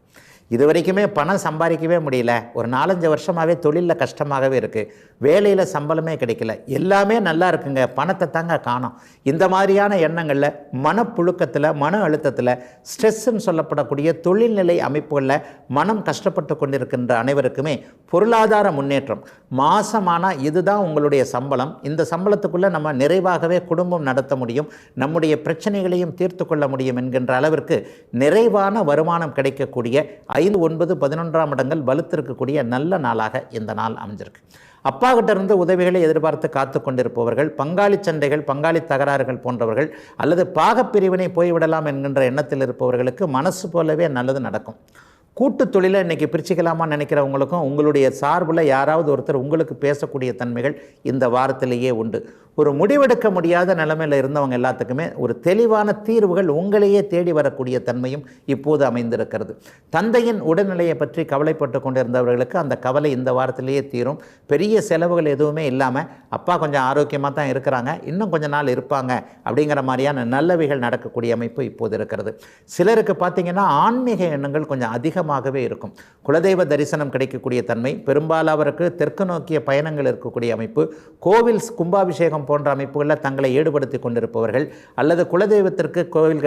இது வரைக்குமே பணம் சம்பாதிக்கவே முடியல, ஒரு 4-5 வருஷமாகவே தொழிலில் கஷ்டமாகவே இருக்குது, வேலையில் சம்பளமே கிடைக்கல, எல்லாமே நல்லா இருக்குங்க, பணத்தை தாங்க காணோம், இந்த மாதிரியான எண்ணங்களில், மனப்புழுக்கத்தில், மன அழுத்தத்தில், ஸ்ட்ரெஸ்ன்னு சொல்லப்படக்கூடிய தொழில்நிலை அமைப்புகளில் மனம் கஷ்டப்பட்டு கொண்டிருக்கின்ற அனைவருக்குமே பொருளாதார முன்னேற்றம், மாதமானால் இதுதான் உங்களுடைய சம்பளம், இந்த சம்பளத்துக்குள்ளே நம்ம நிறைவாகவே குடும்பம் நடத்த முடியும், நம்முடைய பிரச்சனைகளையும் தீர்த்து கொள்ள முடியும் என்கின்ற அளவிற்கு நிறைவான வருமானம் கிடைக்கக்கூடிய 5, 9, 11ஆம் இடங்கள் வலுத்திருக்கக்கூடிய நல்ல நாளாக இந்த நாள் அமைஞ்சிருக்கு. அப்பா கிட்ட இருந்து உதவிகளை எதிர்பார்த்து காத்து கொண்டிருப்பவர்கள், பங்காளி சண்டைகள், பங்காளி தகராறுகள் போன்றவர்கள், அல்லது பாகப்பிரிவினை போய்விடலாம் என்கின்ற எண்ணத்தில் இருப்பவர்களுக்கு மனசு போலவே நல்லது நடக்கும். கூட்டு தொழிலை இன்றைக்கி பிரிச்சுக்கலாமான்னு நினைக்கிறவங்களுக்கும் உங்களுடைய சார்பில் யாராவது ஒருத்தர் உங்களுக்கு பேசக்கூடிய தன்மைகள் இந்த வாரத்திலேயே உண்டு. ஒரு முடிவெடுக்க முடியாத நிலைமையில் இருந்தவங்க எல்லாத்துக்குமே ஒரு தெளிவான தீர்வுகள் உங்களையே தேடி வரக்கூடிய தன்மையும் இப்போது அமைந்திருக்கிறது. தந்தையின் உடல்நிலையை பற்றி கவலைப்பட்டு கொண்டிருந்தவர்களுக்கு அந்த கவலை இந்த வாரத்திலேயே தீரும். பெரிய செலவுகள் எதுவுமே இல்லாமல் அப்பா கொஞ்சம் ஆரோக்கியமாக தான் இருக்கிறாங்க, இன்னும் கொஞ்ச நாள் இருப்பாங்க அப்படிங்கிற மாதிரியான நல்லவைகள் நடக்கக்கூடிய அமைப்பு இப்போது இருக்கிறது. சிலருக்கு பார்த்திங்கன்னா ஆன்மீக எண்ணங்கள் கொஞ்சம் அதிகமாகவே இருக்கும். குலதெய்வ தரிசனம் கிடைக்கக்கூடிய தன்மை, பெரும்பாலானவருக்கு தெற்கு நோக்கிய பயணங்கள் இருக்கக்கூடிய அமைப்பு, கோவில் கும்பாபிஷேகம் போன்ற அமைப்புகளில் தங்களை ஈடுபடுத்தி கொண்டிருப்பவர்கள், அல்லது குலதெய்வத்திற்கு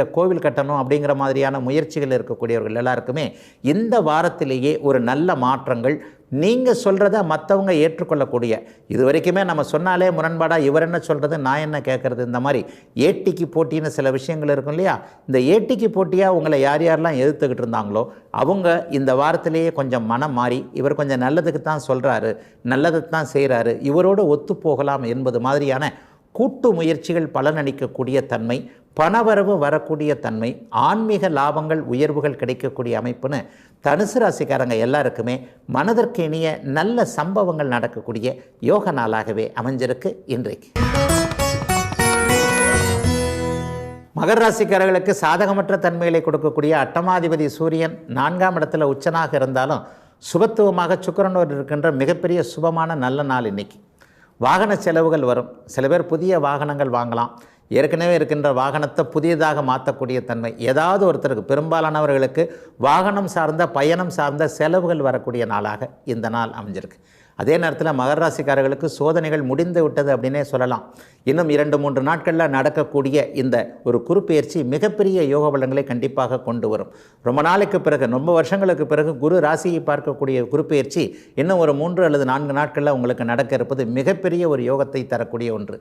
கோவில் கட்டணும் அப்படிங்கிற மாதிரியான முயற்சிகள் இருக்கக்கூடியவர்கள் எல்லாருக்குமே இந்த வாரத்திலேயே ஒரு நல்ல மாற்றங்கள், நீங்கள் சொல்கிறத மற்றவங்க ஏற்றுக்கொள்ளக்கூடிய, இது வரைக்குமே நம்ம சொன்னாலே முரண்பாடாக இவர் என்ன சொல்கிறது நான் என்ன கேட்குறது, இந்த மாதிரி ஏட்டிக்கு போட்டின்னு சில விஷயங்கள் இருக்கும் இல்லையா, இந்த ஏட்டிக்கு போட்டியாக உங்களை யார் யாரெல்லாம் எதிர்த்துக்கிட்டு இருந்தாங்களோ அவங்க இந்த வாரத்திலேயே கொஞ்சம் மனம் மாறி இவர் கொஞ்சம் நல்லதுக்கு தான் சொல்கிறாரு, நல்லதை தான் செய்கிறாரு, இவரோடு ஒத்து போகலாம் என்பது மாதிரியான கூட்டு முயற்சிகள் பலனளிக்கக்கூடிய தன்மை, பணவரவு வரக்கூடிய தன்மை, ஆன்மீக லாபங்கள் உயர்வுகள் கிடைக்கக்கூடிய அமைப்புன்னு தனுசு ராசிக்காரங்க எல்லாருக்குமே மனதிற்கு இனிய நல்ல சம்பவங்கள் நடக்கக்கூடிய யோக நாளாகவே அமைஞ்சிருக்கு இன்றைக்கு. மகர ராசிக்காரர்களுக்கு சாதகமற்ற தன்மைகளை கொடுக்கக்கூடிய அட்டமாதிபதி சூரியன் 4ஆம் இடத்துல உச்சனாக இருந்தாலும் சுபத்துவமாக சுக்கிரனோடு இருக்கின்ற மிகப்பெரிய சுபமான நல்ல நாள் இன்னைக்கு. வாகன செலவுகள் வரும். சில பேர் புதிய வாகனங்கள் வாங்கலாம். ஏற்கனவே இருக்கின்ற வாகனத்தை புதியதாக மாற்றக்கூடிய தன்மை ஏதாவது ஒருத்தருக்கு, பெரும்பாலானவர்களுக்கு வாகனம் சார்ந்த பயணம் சார்ந்த செலவுகள் வரக்கூடிய நாளாக இந்த நாள் அமைஞ்சிருக்கு. அதே நேரத்தில் மகர ராசிக்காரர்களுக்கு சோதனைகள் முடிந்து விட்டது அப்படின்னே சொல்லலாம். இன்னும் 2-3 நாட்களில் நடக்கக்கூடிய இந்த ஒரு குருப்பெயர்ச்சி மிகப்பெரிய யோக பலன்களை கண்டிப்பாக கொண்டு வரும். ரொம்ப நாளைக்கு பிறகு, ரொம்ப வருஷங்களுக்கு பிறகு குரு ராசியை பார்க்கக்கூடிய குருப்பெயர்ச்சி இன்னும் ஒரு 3 அல்லது 4 நாட்களில் உங்களுக்கு நடக்க இருப்பது மிகப்பெரிய ஒரு யோகத்தை தரக்கூடிய ஒன்று.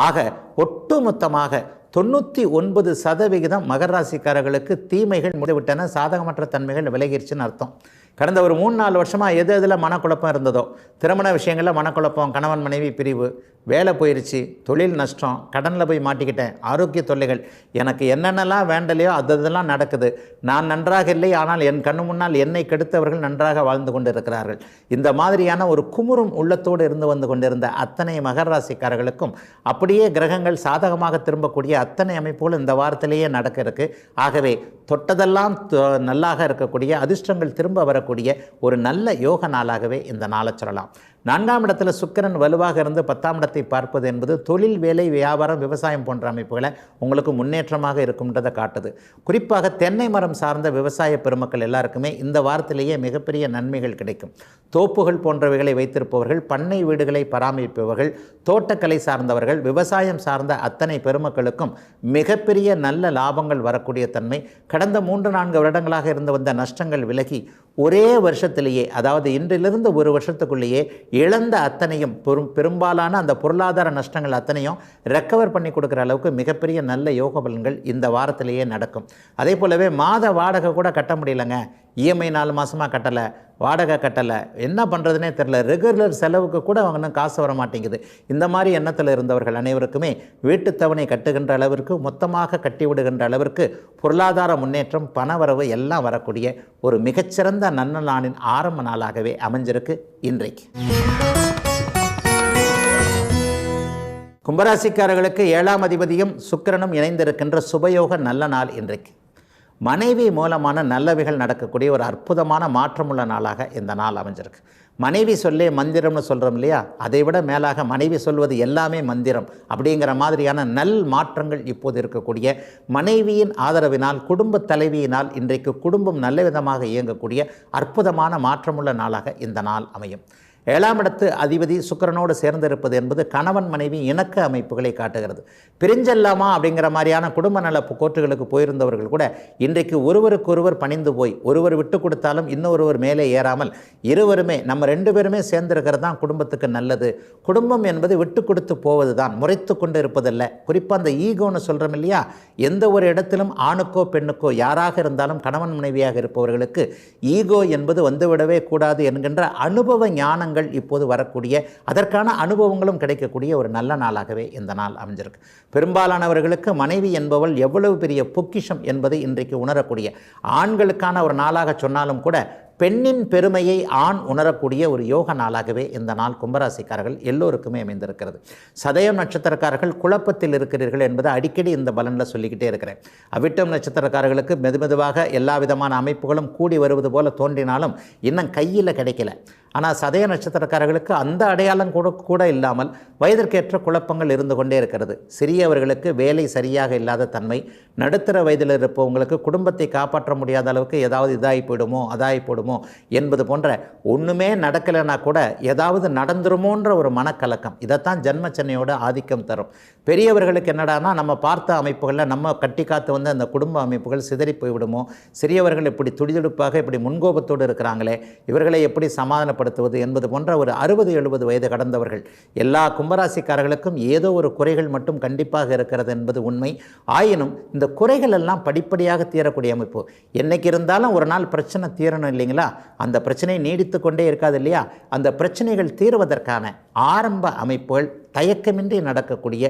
ஆக ஒட்டுமொத்தமாக 99% மகர ராசிக்காரர்களுக்கு தீமைகள் முடிவிட்டன, சாதகமற்ற தன்மைகள் விலகிருச்சுன்னு அர்த்தம். கடந்த ஒரு 3-4 வருஷமாக எது எதில் மனக்குழப்பம் இருந்ததோ, திருமண விஷயங்களில் மனக்குழப்பம், கணவன் மனைவி பிரிவு, வேலை போயிடுச்சு, தொழில் நஷ்டம், கடனில் போய் மாட்டிக்கிட்டேன், ஆரோக்கிய தொல்லைகள், எனக்கு என்னென்னலாம் வேண்டலையோ அதெல்லாம் நடக்குது, நான் நன்றாக இல்லை ஆனால் என் கண்ணு முன்னால் என்னை கெடுத்தவர்கள் நன்றாக வாழ்ந்து கொண்டு இருக்கிறார்கள், இந்த மாதிரியான ஒரு குமுறும் உள்ளத்தோடு இருந்து வந்து கொண்டிருந்த அத்தனை மகர ராசிக்காரர்களுக்கும் அப்படியே கிரகங்கள் சாதகமாக திரும்பக்கூடிய அத்தனை அமைப்புகள் இந்த வாரத்திலேயே நடக்க இருக்கு. ஆகவே தொட்டதெல்லாம் நல்லாக இருக்கக்கூடிய, அதிர்ஷ்டங்கள் திரும்ப வரக்கூடிய ஒரு நல்ல யோக நாளாகவே இந்த நாளை சொல்லலாம். 4ஆம் இடத்துல சுக்கிரன் வலுவாக இருந்து 10ஆம் இடத்தை பார்ப்பது என்பது தொழில், வேலை, வியாபாரம், விவசாயம் போன்ற அமைப்புகளை உங்களுக்கு முன்னேற்றமாக இருக்கும்ன்றதை காட்டுது. குறிப்பாக தென்னை மரம் சார்ந்த விவசாய பெருமக்கள் எல்லாருக்குமே இந்த வாரத்திலேயே மிகப்பெரிய நன்மைகள் கிடைக்கும். தோப்புகள் போன்றவைகளை வைத்திருப்பவர்கள், பண்ணை வீடுகளை பராமரிப்பவர்கள், தோட்டக்கலை சார்ந்தவர்கள், விவசாயம் சார்ந்த அத்தனை பெருமக்களுக்கும் மிகப்பெரிய நல்ல லாபங்கள் வரக்கூடிய தன்மை. கடந்த 3-4 வருடங்களாக இருந்து வந்த நஷ்டங்கள் விலகி ஒரே வருஷத்திலேயே, அதாவது இன்றிலிருந்து ஒரு வருஷத்துக்குள்ளேயே இழந்த அத்தனையும், பெரும்பாலான அந்த பொருளாதார நஷ்டங்கள் அத்தனையும் ரெக்கவர் பண்ணி கொடுக்குற அளவுக்கு மிகப்பெரிய நல்ல யோக பலன்கள் இந்த வாரத்திலேயே நடக்கும். அதே போலவே மாத வாடகை கூட கட்ட முடியலைங்க, இஎம்ஐ 4 மாதமாக கட்டலை, வாடகை கட்டலை, என்ன பண்ணுறதுனே தெரில, ரெகுலர் செலவுக்கு கூட அவங்க காசு வர மாட்டேங்குது, இந்த மாதிரி எண்ணத்தில் இருந்தவர்கள் அனைவருக்குமே வீட்டுத்தவணை கட்டுகின்ற அளவிற்கு, மொத்தமாக கட்டிவிடுகின்ற அளவிற்கு பொருளாதார முன்னேற்றம், பணவரவு எல்லாம் வரக்கூடிய ஒரு மிகச்சிறந்த நல்ல நாளின் ஆரம்ப நாளாகவே அமைஞ்சிருக்கு இன்றைக்கு. கும்பராசிக்காரர்களுக்கு 7ஆம் அதிபதியும் சுக்கிரனும் இணைந்திருக்கின்ற சுபயோக நல்ல நாள் இன்றைக்கு. மனைவி மூலமான நல்லவைகள் நடக்கக்கூடிய ஒரு அற்புதமான மாற்றமுள்ள நாளாக இந்த நாள் அமைஞ்சிருக்கு. மனைவி சொல்லே மந்திரம்னு சொல்கிறோம் இல்லையா, அதை விட மேலாக மனைவி சொல்வது எல்லாமே மந்திரம் அப்படிங்கிற மாதிரியான நல் மாற்றங்கள் இப்போது இருக்கக்கூடிய மனைவியின் ஆதரவினால், குடும்ப தலைவியினால் இன்றைக்கு குடும்பம் நல்ல விதமாக இயங்கக்கூடிய அற்புதமான மாற்றமுள்ள நாளாக இந்த நாள் அமையும். 7ஆம் இடத்து அதிபதி சுக்கிரனோடு சேர்ந்திருப்பது என்பது கணவன் மனைவி இணக்க அமைப்புகளை காட்டுகிறது. பிரிஞ்சல்லாமா அப்படிங்கிற மாதிரியான குடும்ப நல கோர்ட்டுகளுக்கு போயிருந்தவர்கள் கூட இன்றைக்கு ஒருவருக்கொருவர் பணிந்து போய், ஒருவர் விட்டு கொடுத்தாலும் இன்னொருவர் மேலே ஏறாமல் இருவருமே நம்ம 2 பேருமே சேர்ந்திருக்கிறது தான் குடும்பத்துக்கு நல்லது. குடும்பம் என்பது விட்டு கொடுத்து போவது தான், முறைத்து கொண்டு இருப்பதல்ல. குறிப்பாக அந்த ஈகோன்னு சொல்கிறோம் இல்லையா, எந்த ஒரு இடத்திலும் ஆணுக்கோ பெண்ணுக்கோ யாராக இருந்தாலும் கணவன் மனைவியாக இருப்பவர்களுக்கு ஈகோ என்பது வந்துவிடவே கூடாது என்கின்ற அனுபவ ஞானங்கள் இப்போது வரக்கூடிய, அதற்கான அனுபவங்களும் கிடைக்கக்கூடிய ஒரு நல்ல நாளாகவே இந்த நாள் அமைஞ்சிருக்கு. பெரும்பாலானவர்களுக்கு மனைவி என்பவள் எவ்வளவு பெரிய பொக்கிஷம் என்பதை இன்றைக்கு உணரக்கூடிய, ஆண்களுக்கான ஒரு நாளாக சொன்னாலும் கூட பெண்ணின் பெருமையை ஆண் உணரக்கூடிய ஒரு யோக நாளாகவே இந்த நாள் கும்பராசிக்காரர்கள் எல்லோருக்குமே அமைந்திருக்கிறது. சதயம் நட்சத்திரக்காரர்கள் குழப்பத்தில் இருக்கிறீர்கள் என்பதை அடிக்கடி இந்த பலனில் சொல்லிக்கிட்டே இருக்கிறேன். அவிட்டம் நட்சத்திரக்காரர்களுக்கு மெதுமெதுவாக எல்லா விதமான அமைப்புகளும் கூடி வருவது போல தோன்றினாலும் இன்னும் கையில் கிடைக்கல. ஆனால் சதய நட்சத்திரக்காரர்களுக்கு அந்த அடையாளம் கூட இல்லாமல் வயதிற்கேற்ற குழப்பங்கள் இருந்து கொண்டே இருக்கிறது. சிறியவர்களுக்கு வேலை சரியாக இல்லாத தன்மை, நடுத்தர வயதில் இருப்பவங்களுக்கு குடும்பத்தை காப்பாற்ற முடியாத அளவுக்கு ஏதாவது இதாகி போயிடுமோ அதாகி போடுமோ என்பது போன்ற ஒன்றுமே நடக்கலைன்னா கூட ஏதாவது நடந்துருமோன்ற ஒரு மனக்கலக்கம், இதைத்தான் ஜன்மச்சனையோட ஆதிக்கம் தரும். பெரியவர்களுக்கு என்னடானா நம்ம பார்த்த அமைப்புகளில் நம்ம கட்டி காத்து வந்து அந்த குடும்ப அமைப்புகள் சிதறி போய்விடுமோ, சிறியவர்கள் இப்படி துடிதுடிப்பாக இப்படி முன்கோபத்தோடு இருக்கிறாங்களே, இவர்களை எப்படி சமாதானப்படுத்துவது என்பது போன்ற ஒரு 60-70 வயது கடந்தவர்கள் எல்லா கும்பராசிக்காரர்களுக்கும் ஏதோ ஒரு குறைகள் மட்டும் கண்டிப்பாக இருக்கிறது என்பது உண்மை. ஆயினும் இந்த குறைகள் எல்லாம் படிப்படியாக தீரக்கூடிய அமைப்பு. என்னைக்கு இருந்தாலும் ஒரு நாள் பிரச்சனை தீரணும் இல்லைங்களா, அந்த பிரச்சனை நீடித்து கொண்டே இருக்காது இல்லையா, அந்த பிரச்சனைகள் தீர்வதற்கான ஆரம்ப அமைப்புகள் தயக்கமின்றி நடக்கக்கூடிய,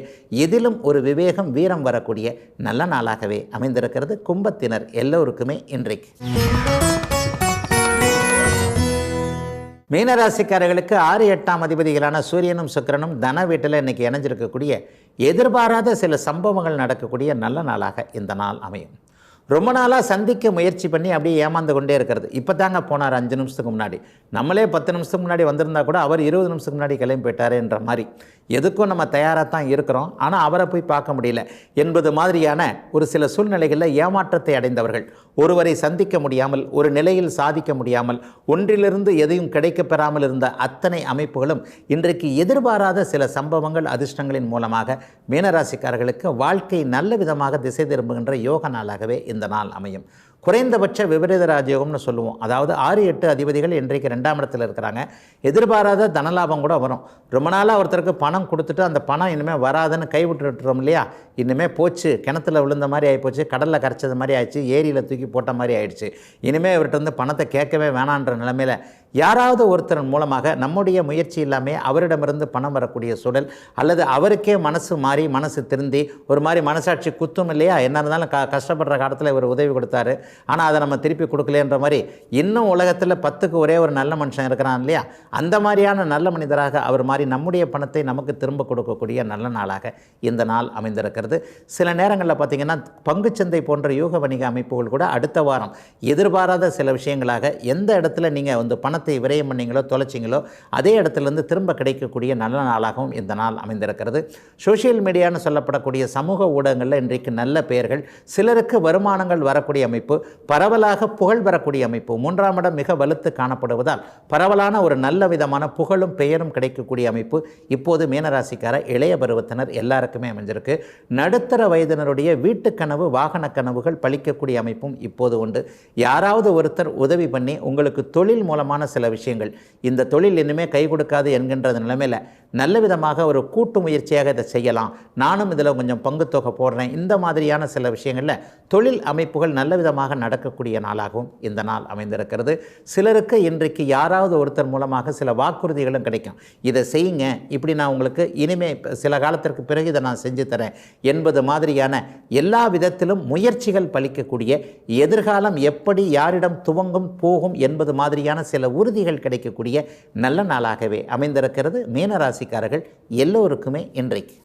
எதிலும் ஒரு விவேகம் வீரம் வரக்கூடிய நல்ல நாளாகவே அமைந்திருக்கிறது கும்பத்தினர் எல்லோருக்குமே இன்றைக்கு. மீனராசிக்காரர்களுக்கு 6-8ஆம் அதிபதிகளான சூரியனும் சுக்கிரனும் தன வீட்டில் இன்றைக்கி இணைஞ்சிருக்கக்கூடிய எதிர்பாராத சில சம்பவங்கள் நடக்கக்கூடிய நல்ல நாளாக இந்த நாள் அமையும். ரொம்ப நாளாக சந்திக்க முயற்சி பண்ணி அப்படியே ஏமாந்து கொண்டே இருக்கிறது. இப்போ தாங்க போனார் 5 நிமிஷத்துக்கு முன்னாடி, நம்மளே 10 நிமிஷத்துக்கு முன்னாடி வந்திருந்தா கூட அவர் 20 நிமிஷத்துக்கு முன்னாடி கிளம்பி போயிட்டாருன்ற மாதிரி எதுக்கும் நம்ம தயாராக தான் இருக்கிறோம், ஆனால் அவரை போய் பார்க்க முடியல என்பது மாதிரியான ஒரு சில சூழ்நிலைகளில் ஏமாற்றத்தை அடைந்தவர்கள், ஒருவரை சந்திக்க முடியாமல், ஒரு நிலையில் சாதிக்க முடியாமல், ஒன்றிலிருந்து எதையும் கிடைக்கப் பெறாமல் இருந்த அத்தனை அமைப்புகளும் இன்றைக்கு எதிர்பாராத சில சம்பவங்கள் அதிர்ஷ்டங்களின் மூலமாக மீனராசிக்காரர்களுக்கு வாழ்க்கை நல்ல விதமாக திசை திரும்புகின்ற யோக நாளாகவே இந்த நாள் அமையும். குறைந்தபட்ச விபரீத ராஜயோகம்னு சொல்லுவோம். அதாவது 6-8 அதிபதிகள் இன்றைக்கு 2ஆம் இடத்தில் இருக்கிறாங்க. எதிர்பாராத தனலாபம் கூட வரும். ரொம்ப நாளாக ஒருத்தருக்கு பணம் கொடுத்துட்டு அந்த பணம் இனிமேல் வராதுன்னு கைவிட்டுறோம் இல்லையா, இனிமேல் போச்சு, கிணத்துல விழுந்த மாதிரி ஆகிப்போச்சு, கடலில் கரைச்சது மாதிரி ஆயிடுச்சு, ஏரியில் தூக்கி போட்ட மாதிரி ஆயிடுச்சு, இனிமேல் இவர்கிட்ட வந்து பணத்தை கேட்கவே வேணான்ற நிலைமையில் யாராவது ஒருத்தர் மூலமாக நம்முடைய முயற்சி இல்லாமல் அவரிடமிருந்து பணம் வரக்கூடிய சூழல், அல்லது அவருக்கே மனசு மாறி மனசு திருந்தி ஒரு மாதிரி மனசாட்சி குத்தும் இல்லையா, என்ன இருந்தாலும் கஷ்டப்படுற காலத்தில் இவர் உதவி கொடுத்தாரு, ஆனால் அதை நம்ம திருப்பி கொடுக்கலன்ற மாதிரி இன்னும் உலகத்தில் 10க்கு ஒரே ஒரு நல்ல மனுஷன் இருக்கிறான் இல்லையா, அந்த மாதிரியான நல்ல மனிதராக அவர் மாதிரி நம்முடைய பணத்தை நமக்கு திரும்ப கொடுக்கக்கூடிய நல்ல நாளாக இந்த நாள் அமைந்திருக்கிறது. சில நேரங்களில் பார்த்திங்கன்னா பங்குச்சந்தை போன்ற யூக வணிக அமைப்புகள் கூட அடுத்த வாரம் எதிர்பாராத சில விஷயங்களாக எந்த இடத்துல நீங்கள் வந்து பணத்தை விரயம் பண்ணீங்களோ தொலைச்சிங்களோ அதே இடத்துலேருந்து திரும்ப கிடைக்கக்கூடிய நல்ல நாளாகவும் இந்த நாள் அமைந்திருக்கிறது. சோஷியல் மீடியான்னு சொல்லப்படக்கூடிய சமூக ஊடகங்களில் இன்றைக்கு நல்ல பெயர்கள், சிலருக்கு வருமானங்கள் வரக்கூடிய அமைப்பு, பரவலாக புகழ் பெறக்கூடிய அமைப்பு, 3ஆம் இடம் மிக வலுத்து காணப்படுவதால் பரவலான ஒரு நல்ல விதமான புகழும் பெயரும் கிடைக்கக்கூடிய அமைப்பு இப்போது மீனராசிக்கார இளைய பருவத்தினர் எல்லாருக்குமே அமைஞ்சிருக்கு. நடுத்தர வயதினருடைய வீட்டு கனவு, வாகன கனவுகள் பலிக்கக்கூடிய அமைப்பும் இப்போது உண்டு. யாராவது ஒருத்தர் உதவி பண்ணி உங்களுக்கு தொழில் மூலமான சில விஷயங்கள், இந்த தொழில் இன்னுமே கை கொடுக்காது என்கின்ற நிலைமையில் நல்ல விதமாக ஒரு கூட்டு முயற்சியாக இதை செய்யலாம், நானும் இதில் கொஞ்சம் பங்குத்தொகை போடுறேன், இந்த மாதிரியான சில விஷயங்களில் தொழில் அமைப்புகள் நல்ல விதமாக நடக்கக்கூடிய நாளாகவும் இந்த நாள் அமைந்திருக்கிறது. சிலருக்கு இன்றைக்கு யாராவது ஒருத்தர் மூலமாக சில வாக்குறுதிகளும் கிடைக்கும், இதை செய்யுங்க, இப்படி நான் உங்களுக்கு இனிமே சில காலத்திற்கு பிறகு இதை நான் செஞ்சு தரேன் என்பது மாதிரியான எல்லா விதத்திலும் முயற்சிகள் பலிக்கக்கூடிய, எதிர்காலம் எப்படி யாரிடம் துவங்கும் போகும் என்பது மாதிரியான சில உறுதிகள் கிடைக்கக்கூடிய நல்ல நாளாகவே அமைந்திருக்கிறது மீனராசிக்காரர்கள் எல்லோருக்குமே இன்றைக்கு.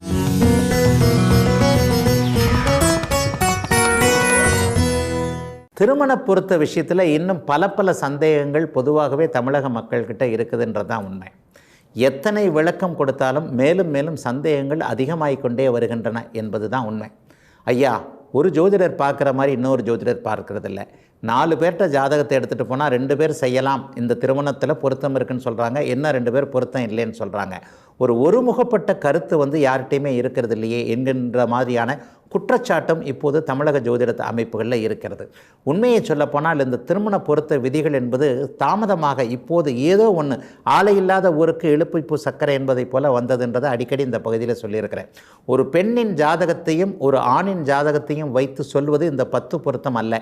திருமண பொறுத்த விஷயத்தில் இன்னும் பல சந்தேகங்கள் பொதுவாகவே தமிழக மக்கள்கிட்ட இருக்குதுன்றது தான் உண்மை. எத்தனை விளக்கம் கொடுத்தாலும் மேலும் மேலும் சந்தேகங்கள் அதிகமாகிக்கொண்டே வருகின்றன என்பது தான் உண்மை. ஐயா, ஒரு ஜோதிடர் பார்க்குற மாதிரி இன்னொரு ஜோதிடர் பார்க்கறதில்ல. 4 பேர்கிட்ட ஜாதகத்தை எடுத்துகிட்டு போனால் 2 பேர் செய்யலாம், இந்த திருமணத்தில் பொருத்தம் இருக்குன்னு சொல்கிறாங்க, என்ன 2 பேர் பொருத்தம் இல்லைன்னு சொல்கிறாங்க. ஒருமுகப்பட்ட கருத்து யார்கிட்டையுமே இருக்கிறது இல்லையே என்கின்ற மாதிரியான குற்றச்சாட்டும் இப்போது தமிழக ஜோதிட அமைப்புகளில் இருக்கிறது. உண்மையை சொல்லப்போனால் இந்த திருமண பொருத்த விதிகள் என்பது தாமதமாக இப்போது ஏதோ ஒன்று ஆலை இல்லாத ஊருக்கு இழுப்புப்பு சக்கரை என்பதை போல வந்ததுன்றதை அடிக்கடி இந்த பகுதியில் சொல்லியிருக்கிறேன். ஒரு பெண்ணின் ஜாதகத்தையும் ஒரு ஆணின் ஜாதகத்தையும் வைத்து சொல்வது இந்த 10 பொருத்தம் அல்ல.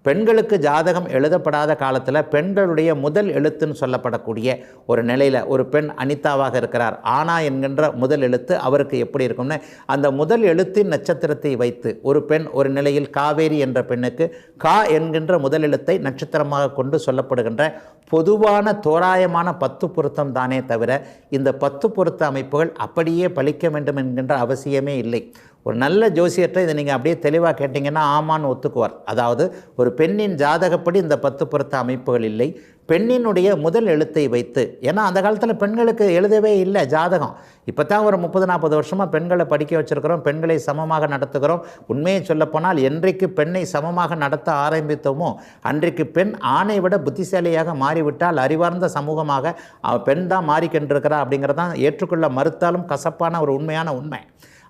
பெண்களுக்கு ஜாதகம் எழுதப்படாத காலத்தில் பெண்களுடைய முதல் எழுத்துன்னு சொல்லப்படக்கூடிய ஒரு நிலையில் ஒரு பெண் அனிதாவாக இருக்கிறார். ஆனா என்கின்ற முதல் எழுத்து அவருக்கு எப்படி இருக்கும்னு அந்த முதல் எழுத்தின் நட்சத்திரத்தை வைத்து ஒரு பெண் ஒரு நிலையில் காவேரி என்ற பெண்ணுக்கு கா என்கின்ற முதல் எழுத்தை நட்சத்திரமாக கொண்டு சொல்லப்படுகின்ற பொதுவான தோராயமான 10 பொருத்தம் தானே தவிர இந்த 10 பொருத்த அமைப்புகள் அப்படியே பலிக்க வேண்டும் என்கின்ற அவசியமே இல்லை. ஒரு நல்ல ஜோசியர்கிட்ட இதை நீங்கள் அப்படியே தெளிவாக கேட்டிங்கன்னா ஆமான்னு ஒத்துக்குவார். அதாவது ஒரு பெண்ணின் ஜாதகப்படி இந்த 10 பொருத்த அமைப்புகள் இல்லை, பெண்ணினுடைய முதல் எழுத்தை வைத்து. ஏன்னா அந்த காலத்தில் பெண்களுக்கு எழுதவே இல்லை ஜாதகம். இப்போ தான் ஒரு 30-40 வருஷமாக பெண்களை படிக்க வச்சுருக்கிறோம், பெண்களை சமமாக நடத்துகிறோம். உண்மையை சொல்லப்போனால் என்றைக்கு பெண்ணை சமமாக நடத்த ஆரம்பித்தோமோ அன்றைக்கு பெண் ஆணை விட புத்திசாலியாக மாறிவிட்டால் அறிவார்ந்த சமூகமாக பெண் தான் மாறிக்கொண்டிருக்கிறா அப்படிங்கிறதான் ஏற்றுக்கொள்ள மறுத்தாலும் கசப்பான ஒரு உண்மையான உண்மை.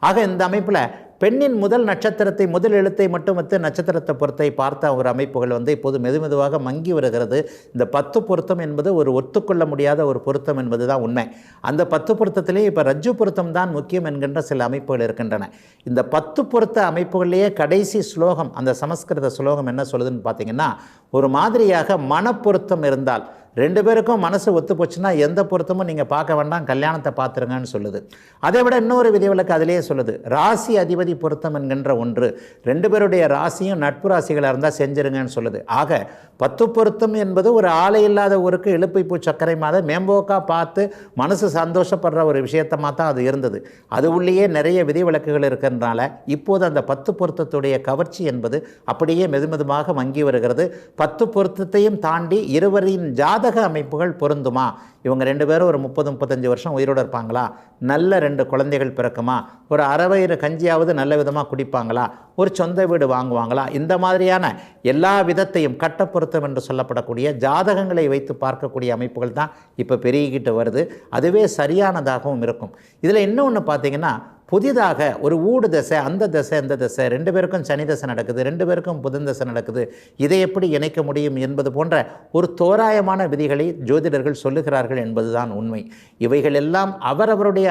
ஆக இந்த அமைப்பில் பெண்ணின் முதல் நட்சத்திரத்தை முதல் எழுத்தை மட்டும் வைத்து நட்சத்திரத்தை பொறுத்தை பார்த்த ஒரு அமைப்புகள் இப்போது மெதுவாக மங்கி வருகிறது. இந்த 10 பொருத்தம் என்பது ஒரு ஒத்துக்கொள்ள முடியாத ஒரு பொருத்தம் என்பது தான் உண்மை. அந்த 10 பொருத்தத்திலே இப்போ ரஜ்ஜு பொருத்தம் தான் முக்கியம் என்கின்ற சில அமைப்புகள் இருக்கின்றன. இந்த 10 பொருத்த அமைப்புகளிலேயே கடைசி ஸ்லோகம், அந்த சமஸ்கிருத ஸ்லோகம் என்ன சொல்லுதுன்னு பார்த்தீங்கன்னா, ஒரு மாதிரியாக மனப்பொருத்தம் இருந்தால் 2 பேருக்கும் மனசு ஒத்து போச்சுன்னா எந்த பொருத்தமும் நீங்கள் பார்க்க வேண்டாம், கல்யாணத்தை பார்த்துருங்கன்னு சொல்லுது. அதை விட இன்னொரு விதிவிலக்கு அதிலேயே சொல்லுது, ராசி அதிபதி பொருத்தம் என்கின்ற ஒன்று. 2 பேருடைய ராசியும் நட்பு ராசிகளாக இருந்தால் செஞ்சிருங்கன்னு சொல்லுது. ஆக 10 பொருத்தம் என்பது ஒரு ஆலை இல்லாத ஊருக்கு இழுப்பைப்பூ சர்க்கரை மாத மேம்போக்காக பார்த்து மனசு சந்தோஷப்படுற ஒரு விஷயத்தமாக தான் அது இருந்தது. அது உள்ளேயே நிறைய விதிவிலக்குகள் இருக்கிறதுனால இப்போது அந்த 10 பொருத்தத்துடைய கவர்ச்சி என்பது அப்படியே மெதுமெதுவாக மங்கி வருகிறது. 10 பொருத்தத்தையும் தாண்டி இருவரின் ஜாதக அமைப்புகள் பொருந்துமா, இவங்க 2 பேரும் ஒரு 30-35 வருஷம் உயிரோடு இருப்பாங்களா, நல்ல 2 குழந்தைகள் பிறக்குமா, ஒரு அரைவயிறு கஞ்சியாவது நல்ல விதமாக குடிப்பாங்களா, ஒரு சொந்த வீடு வாங்குவாங்களா, இந்த மாதிரியான எல்லா விதத்தையும் கட்ட பொருத்தம் என்று சொல்லப்படக்கூடிய ஜாதகங்களை வைத்து பார்க்கக்கூடிய அமைப்புகள் தான் இப்போ பெருகிக்கிட்டு வருது. அதுவே சரியானதாகவும் இருக்கும். இதில் இன்னொன்று பார்த்தீங்கன்னா, புதிதாக ஒரு ஊடு தசை, அந்த தசை இந்த தசை, 2 பேருக்கும் சனி தசை நடக்குது, 2 பேருக்கும் புதன் தசை நடக்குது, இதை எப்படி இணைக்க முடியும் என்பது போன்ற ஒரு தோராயமான விதிகளை ஜோதிடர்கள் சொல்லுகிறார்கள் என்பதுதான் உண்மை. இவைகள் எல்லாம் அவரவருடைய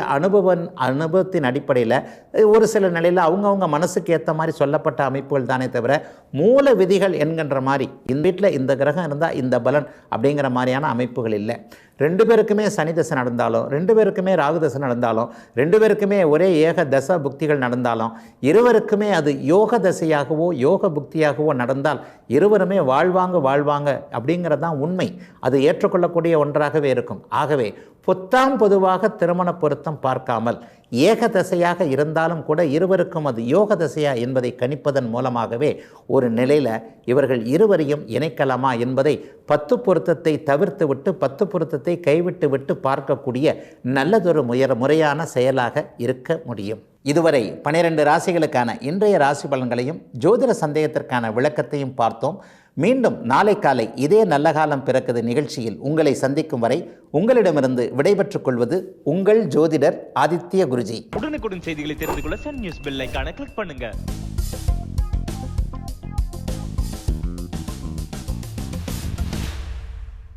அனுபவத்தின் அடிப்படையில் ஒரு சில நிலையில் அவங்கவுங்க மனசுக்கு ஏற்ற மாதிரி சொல்லப்பட்ட அமைப்புகள் தானே தவிர மூல விதிகள் என்கின்ற மாதிரி இந்த வீட்டில் இந்த கிரகம் இருந்தால் இந்த பலன் அப்படிங்கிற மாதிரியான அமைப்புகள் இல்லை. 2 பேருக்குமே சனி தசை நடந்தாலும், 2 பேருக்குமே ராகு தசை நடந்தாலும், 2 பேருக்குமே ஒரே ஏக தச புக்திகள் நடந்தாலும், இருவருக்குமே அது யோக தசையாகவோ யோக புக்தியாகவோ நடந்தால் இருவருமே வாழ்வாங்க அப்படிங்கிறதான் உண்மை. அது ஏற்றுக்கொள்ளக்கூடிய ஒன்றாகவே இருக்கும். ஆகவே பொதுவாக திருமண பொருத்தம் பார்க்காமல் ஏக தசையாக இருந்தாலும் கூட இருவருக்கும் அது யோக தசையா என்பதை கணிப்பதன் மூலமாகவே ஒரு நிலையில் இவர்கள் இருவரையும் இணைக்கலாமா என்பதை 10 பொருத்தத்தை தவிர்த்து விட்டு 10 பொருத்தத்தை கைவிட்டு விட்டு பார்க்கக்கூடிய நல்லதொரு முறையான செயலாக இருக்க முடியும். இதுவரை 12 ராசிகளுக்கான இன்றைய ராசி பலன்களையும் ஜோதிட சந்தேகத்திற்கான விளக்கத்தையும் பார்த்தோம். மீண்டும் நாளை காலை இதே நல்ல காலம் பிறக்குது நிகழ்ச்சியில் உங்களை சந்திக்கும் வரை உங்களிடமிருந்து விடைபெற்றுக் கொள்வது உங்கள் ஜோதிடர் ஆதித்ய குருஜி. உடனுக்குடன் செய்திகளை தெரிந்து கொள்ள சன் நியூஸ் பெல் ஐகானை கிளிக் பண்ணுங்க.